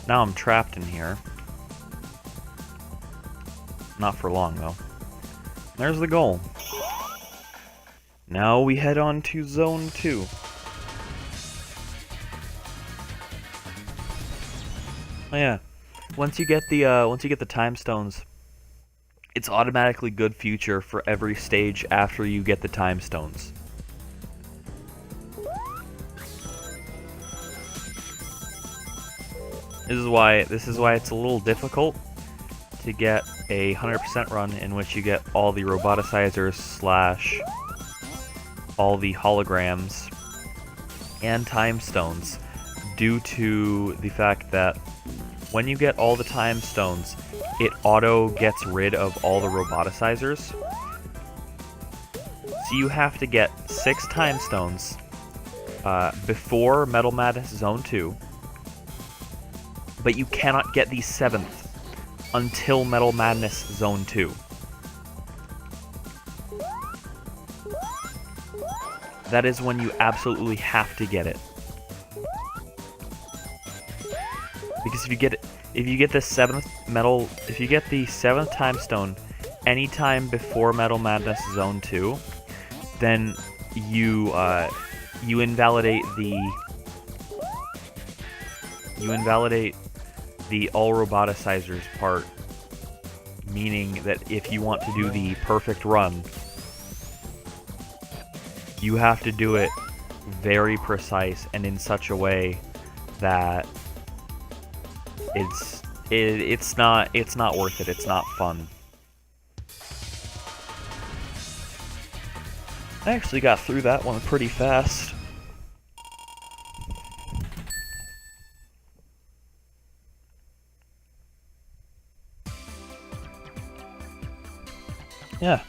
A: Now I'm trapped in here. Not for long, though. There's the goal. Now we head on to Zone 2. Oh yeah, once you get the time stones, it's automatically good future for every stage after you get the time stones. This is why it's a little difficult to get a 100% run in which you get all the roboticizers / all the holograms and time stones, due to the fact that when you get all the time stones, it auto gets rid of all the roboticizers. So you have to get 6 time stones before Metal Madness Zone 2, but you cannot get the 7th until Metal Madness Zone 2. That is when you absolutely have to get it. Because if you get the 7th time stone anytime before Metal Madness Zone 2, then you invalidate the all roboticizers part, meaning that if you want to do the perfect run, you have to do it very precise and in such a way that it's not worth it. It's not fun. I actually got through that one pretty fast. Yeah.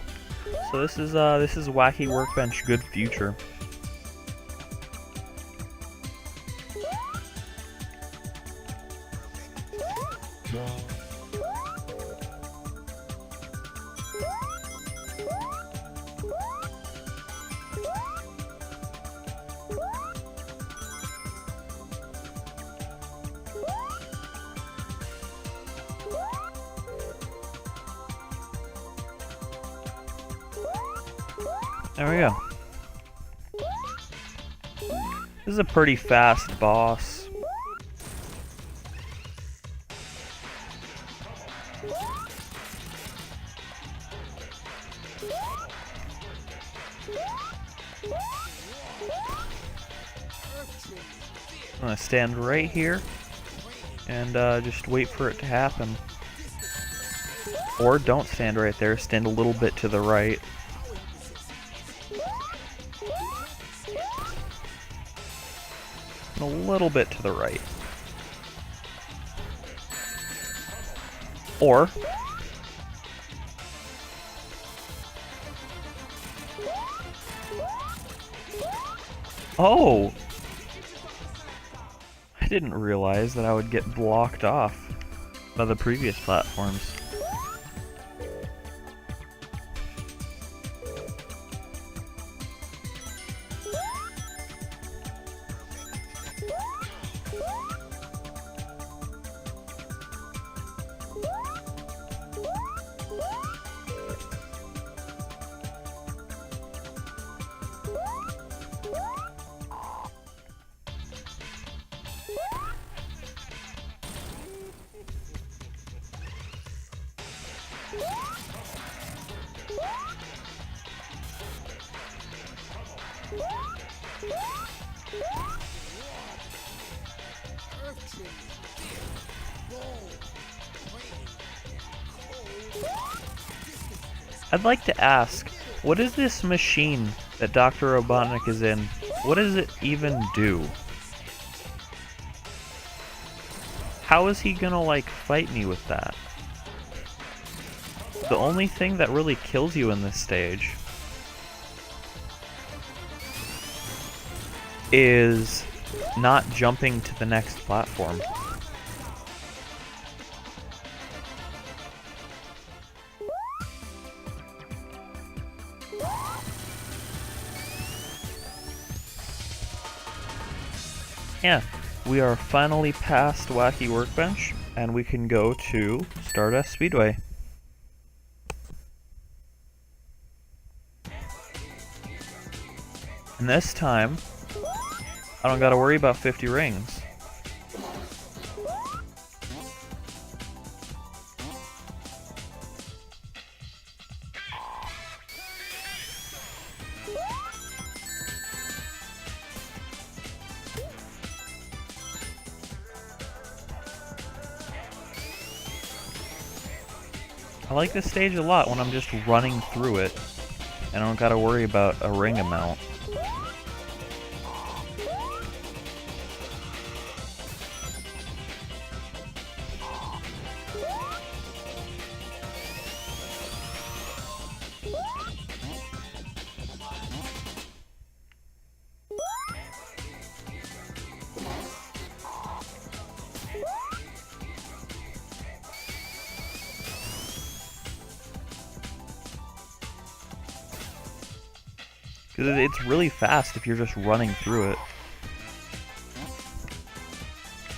A: So this is Wacky Workbench Good Future. There we go. This is a pretty fast boss. I'm gonna stand right here and just wait for it to happen. Or don't stand right there, stand a little bit to the right. A little bit to the right. Or oh! I didn't realize that I would get blocked off by the previous platforms. I'd like to ask, what is this machine that Dr. Robotnik is in? What does it even do? How is he gonna, like, fight me with that? The only thing that really kills you in this stage is not jumping to the next platform. Yeah, we are finally past Wacky Workbench, and we can go to Stardust Speedway. And this time, I don't gotta worry about 50 rings. I like this stage a lot when I'm just running through it, and I don't gotta worry about a ring amount. Because it's really fast if you're just running through it.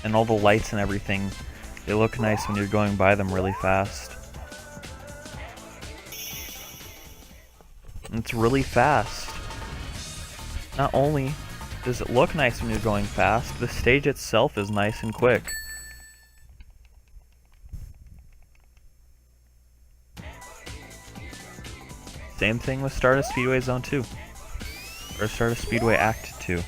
A: And all the lights and everything, they look nice when you're going by them really fast. And it's really fast. Not only does it look nice when you're going fast, the stage itself is nice and quick. Same thing with Stardust Speedway Zone 2. Or Stardust Speedway Act 2.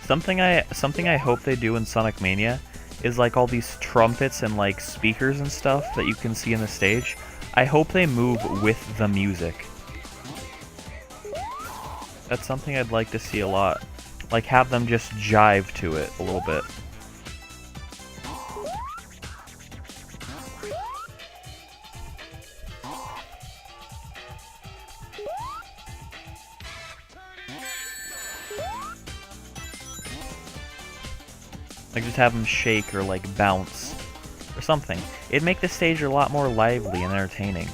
A: Something I hope they do in Sonic Mania is like all these trumpets and like speakers and stuff that you can see in the stage. I hope they move with the music. That's something I'd like to see a lot. Like, have them just jive to it a little bit. Like, just have them shake or, like, bounce or something. It'd make the stage a lot more lively and entertaining.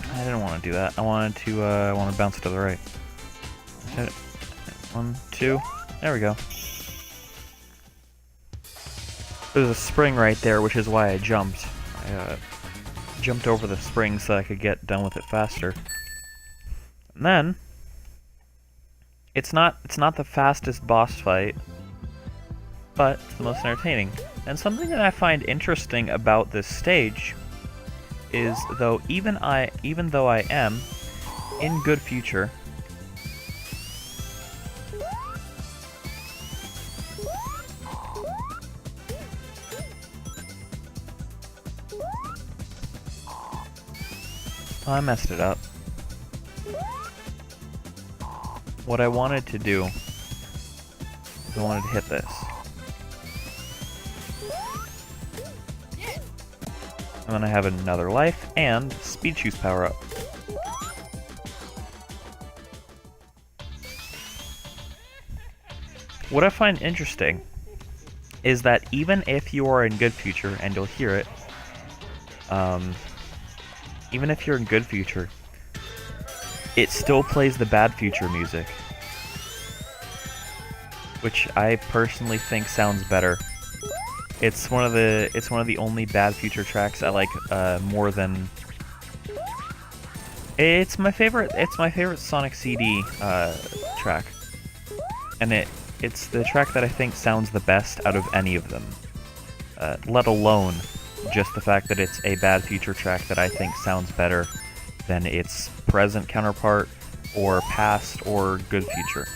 A: I didn't want to do that. I wanted to bounce to the right. Hit it. 1, 2. There we go. There's a spring right there, which is why I jumped. I jumped over the spring so I could get done with it faster. And then it's not the fastest boss fight, but it's the most entertaining. And something that I find interesting about this stage is even though I am in good future, I messed it up. What I wanted to do is I wanted to hit this. And then I have another life and speed shoes power up. What I find interesting is that even if you are in good future, and you'll hear it, even if you're in good future, it still plays the bad future music, which I personally think sounds better. It's one of the only bad future tracks I like more than. It's my favorite Sonic CD track, and it it's the track that I think sounds the best out of any of them. Let alone just the fact that it's a Bad Future track that I think sounds better than its present counterpart, or past, or Good Future.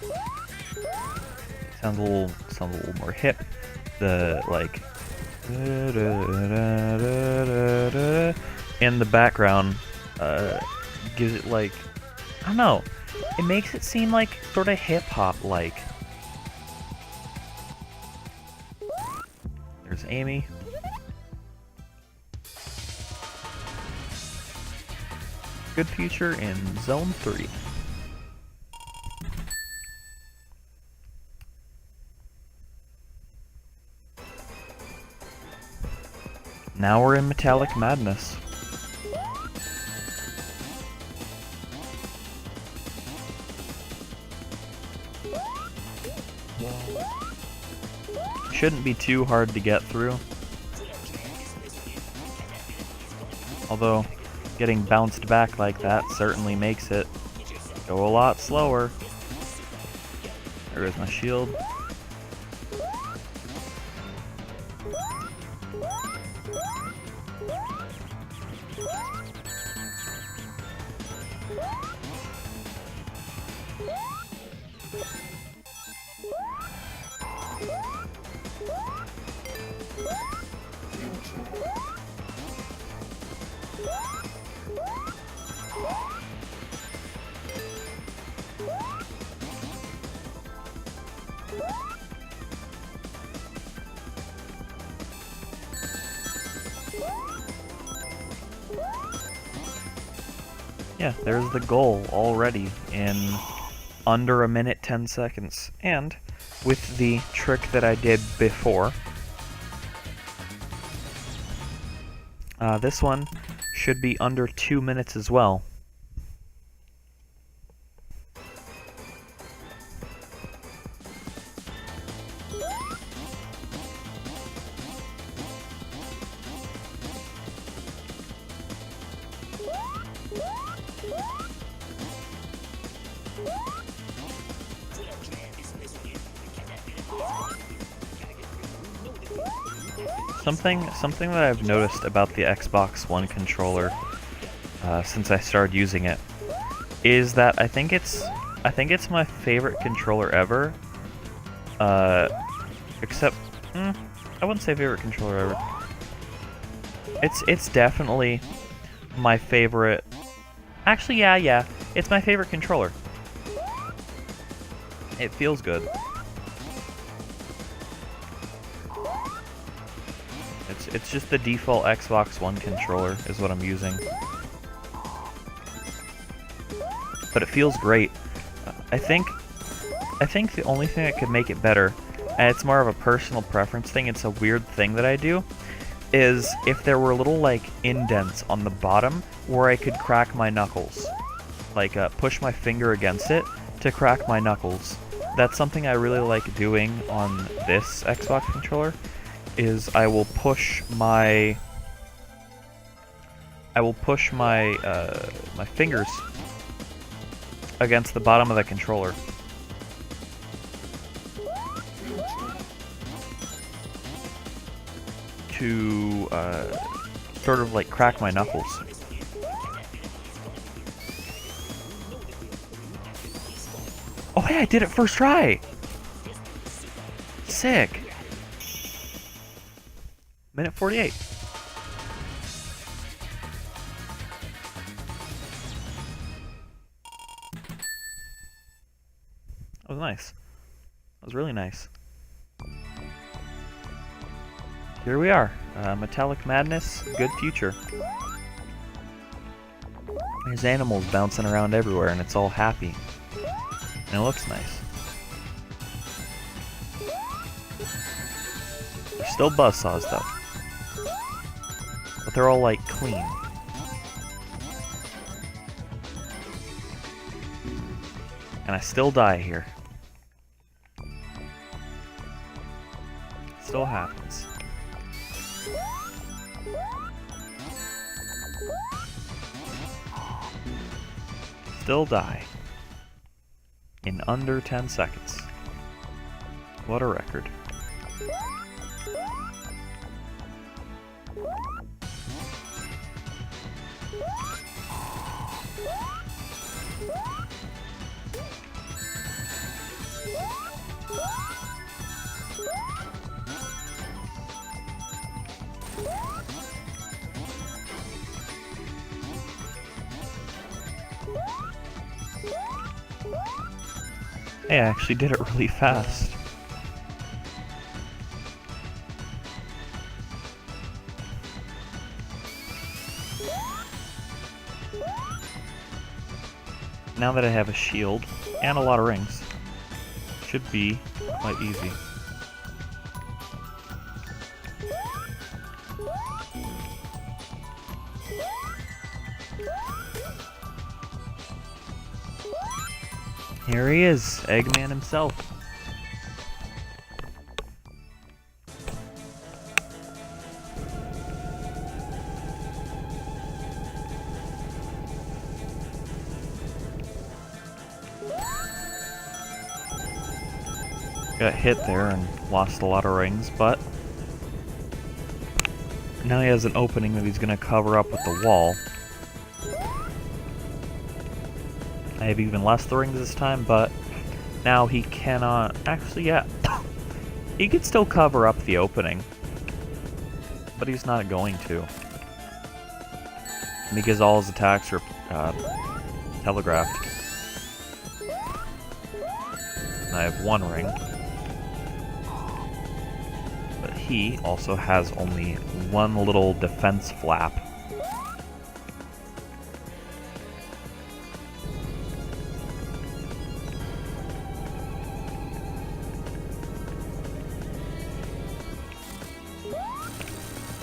A: It sounds a little more hip. The like in the background gives it like, I don't know, it makes it seem like sort of hip hop like. There's Amy. Good Future in Zone 3. Now we're in Metallic Madness. Shouldn't be too hard to get through. Although, getting bounced back like that certainly makes it go a lot slower. There is my shield. Yeah, there's the goal already in under 1 minute 10 seconds. And with the trick that I did before, this one should be under 2 minutes as well. Something that I've noticed about the Xbox One controller since I started using it is that I think it's my favorite controller ever. Except I wouldn't say favorite controller ever. It's definitely my favorite. Actually, yeah, it's my favorite controller. It feels good. It's just the default Xbox One controller is what I'm using. But it feels great. I think the only thing that could make it better, and it's more of a personal preference thing, it's a weird thing that I do, is if there were little like indents on the bottom where I could crack my knuckles. Like push my finger against it to crack my knuckles. That's something I really like doing on this Xbox controller. Is I will push my my fingers against the bottom of the controller. To sort of like crack my knuckles. Oh hey, I did it first try! Sick! Minute 48. That was nice. That was really nice. Here we are. Metallic Madness, Good Future. There's animals bouncing around everywhere and it's all happy. And it looks nice. There's still buzzsaws though. But they're all like clean. And I still die here. Still happens. Still die. in under 10 seconds. What a record. Hey, I actually did it really fast. Now that I have a shield and a lot of rings, should be quite easy. Here he is, Eggman himself. Got hit there and lost a lot of rings, but now he has an opening that he's going to cover up with the wall. I have even less the rings this time, but now he cannot... Actually, yeah. He could still cover up the opening, but he's not going to. Because all his attacks are telegraphed. And I have one ring. But he also has only one little defense flap.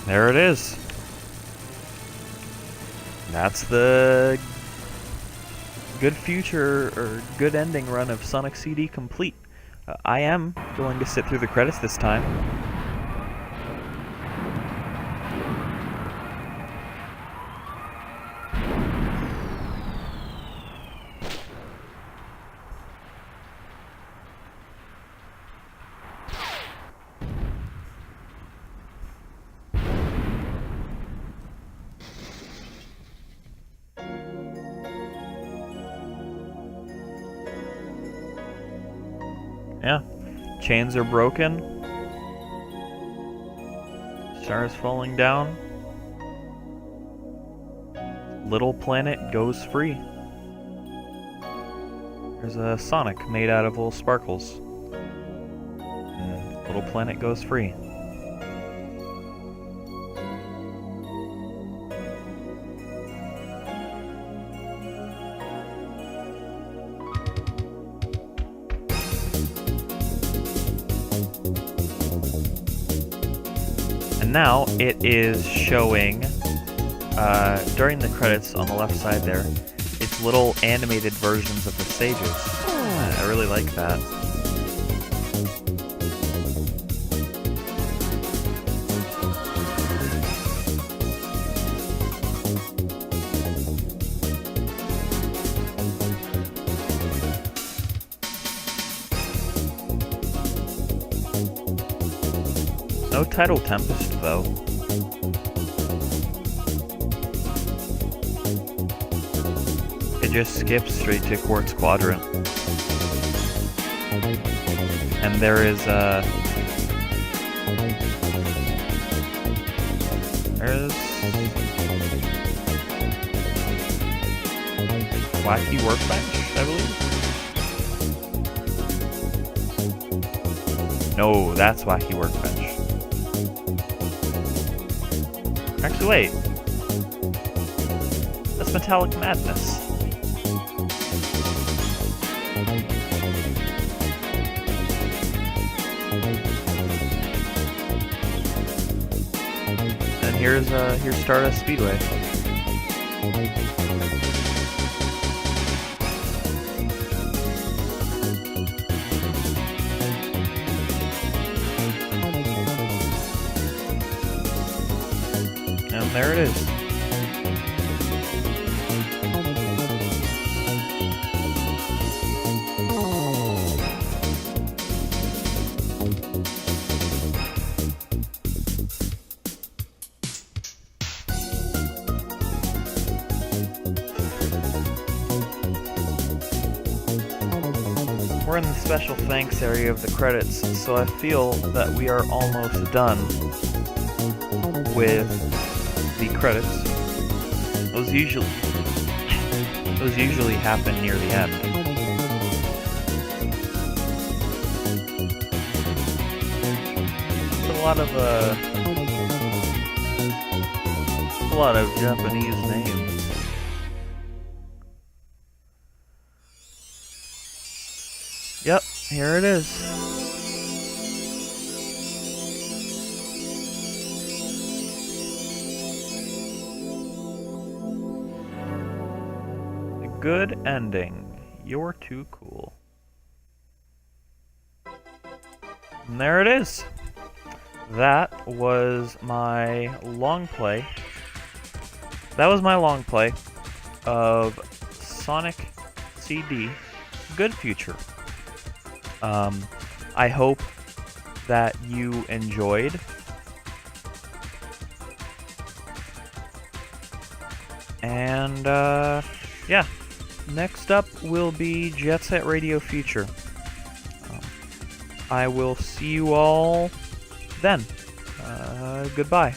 A: There it is. That's the good future or good ending run of Sonic CD complete. I am going to sit through the credits this time. Yeah, chains are broken. Stars falling down. Little planet goes free. There's a Sonic made out of little sparkles. And little planet goes free. And now it is showing, during the credits on the left side there, it's little animated versions of the stages. I really like that. No Tidal Tempest, though. It just skips straight to Quartz Quadrant. And there is there's Wacky Workbench, I believe. No, that's Wacky Workbench. Actually, wait. That's Metallic Madness. And here's Stardust Speedway. And there it is. We're in the special thanks area of the credits, so I feel that we are almost done with the credits. Those usually happen near the end. It's a lot of Japanese names. Yep, here it is. A good ending. You're too cool. And there it is. That was my long play. Of Sonic CD Good Future. I hope that you enjoyed. And, yeah. Next up will be Jet Set Radio Future. I will see you all then. Goodbye.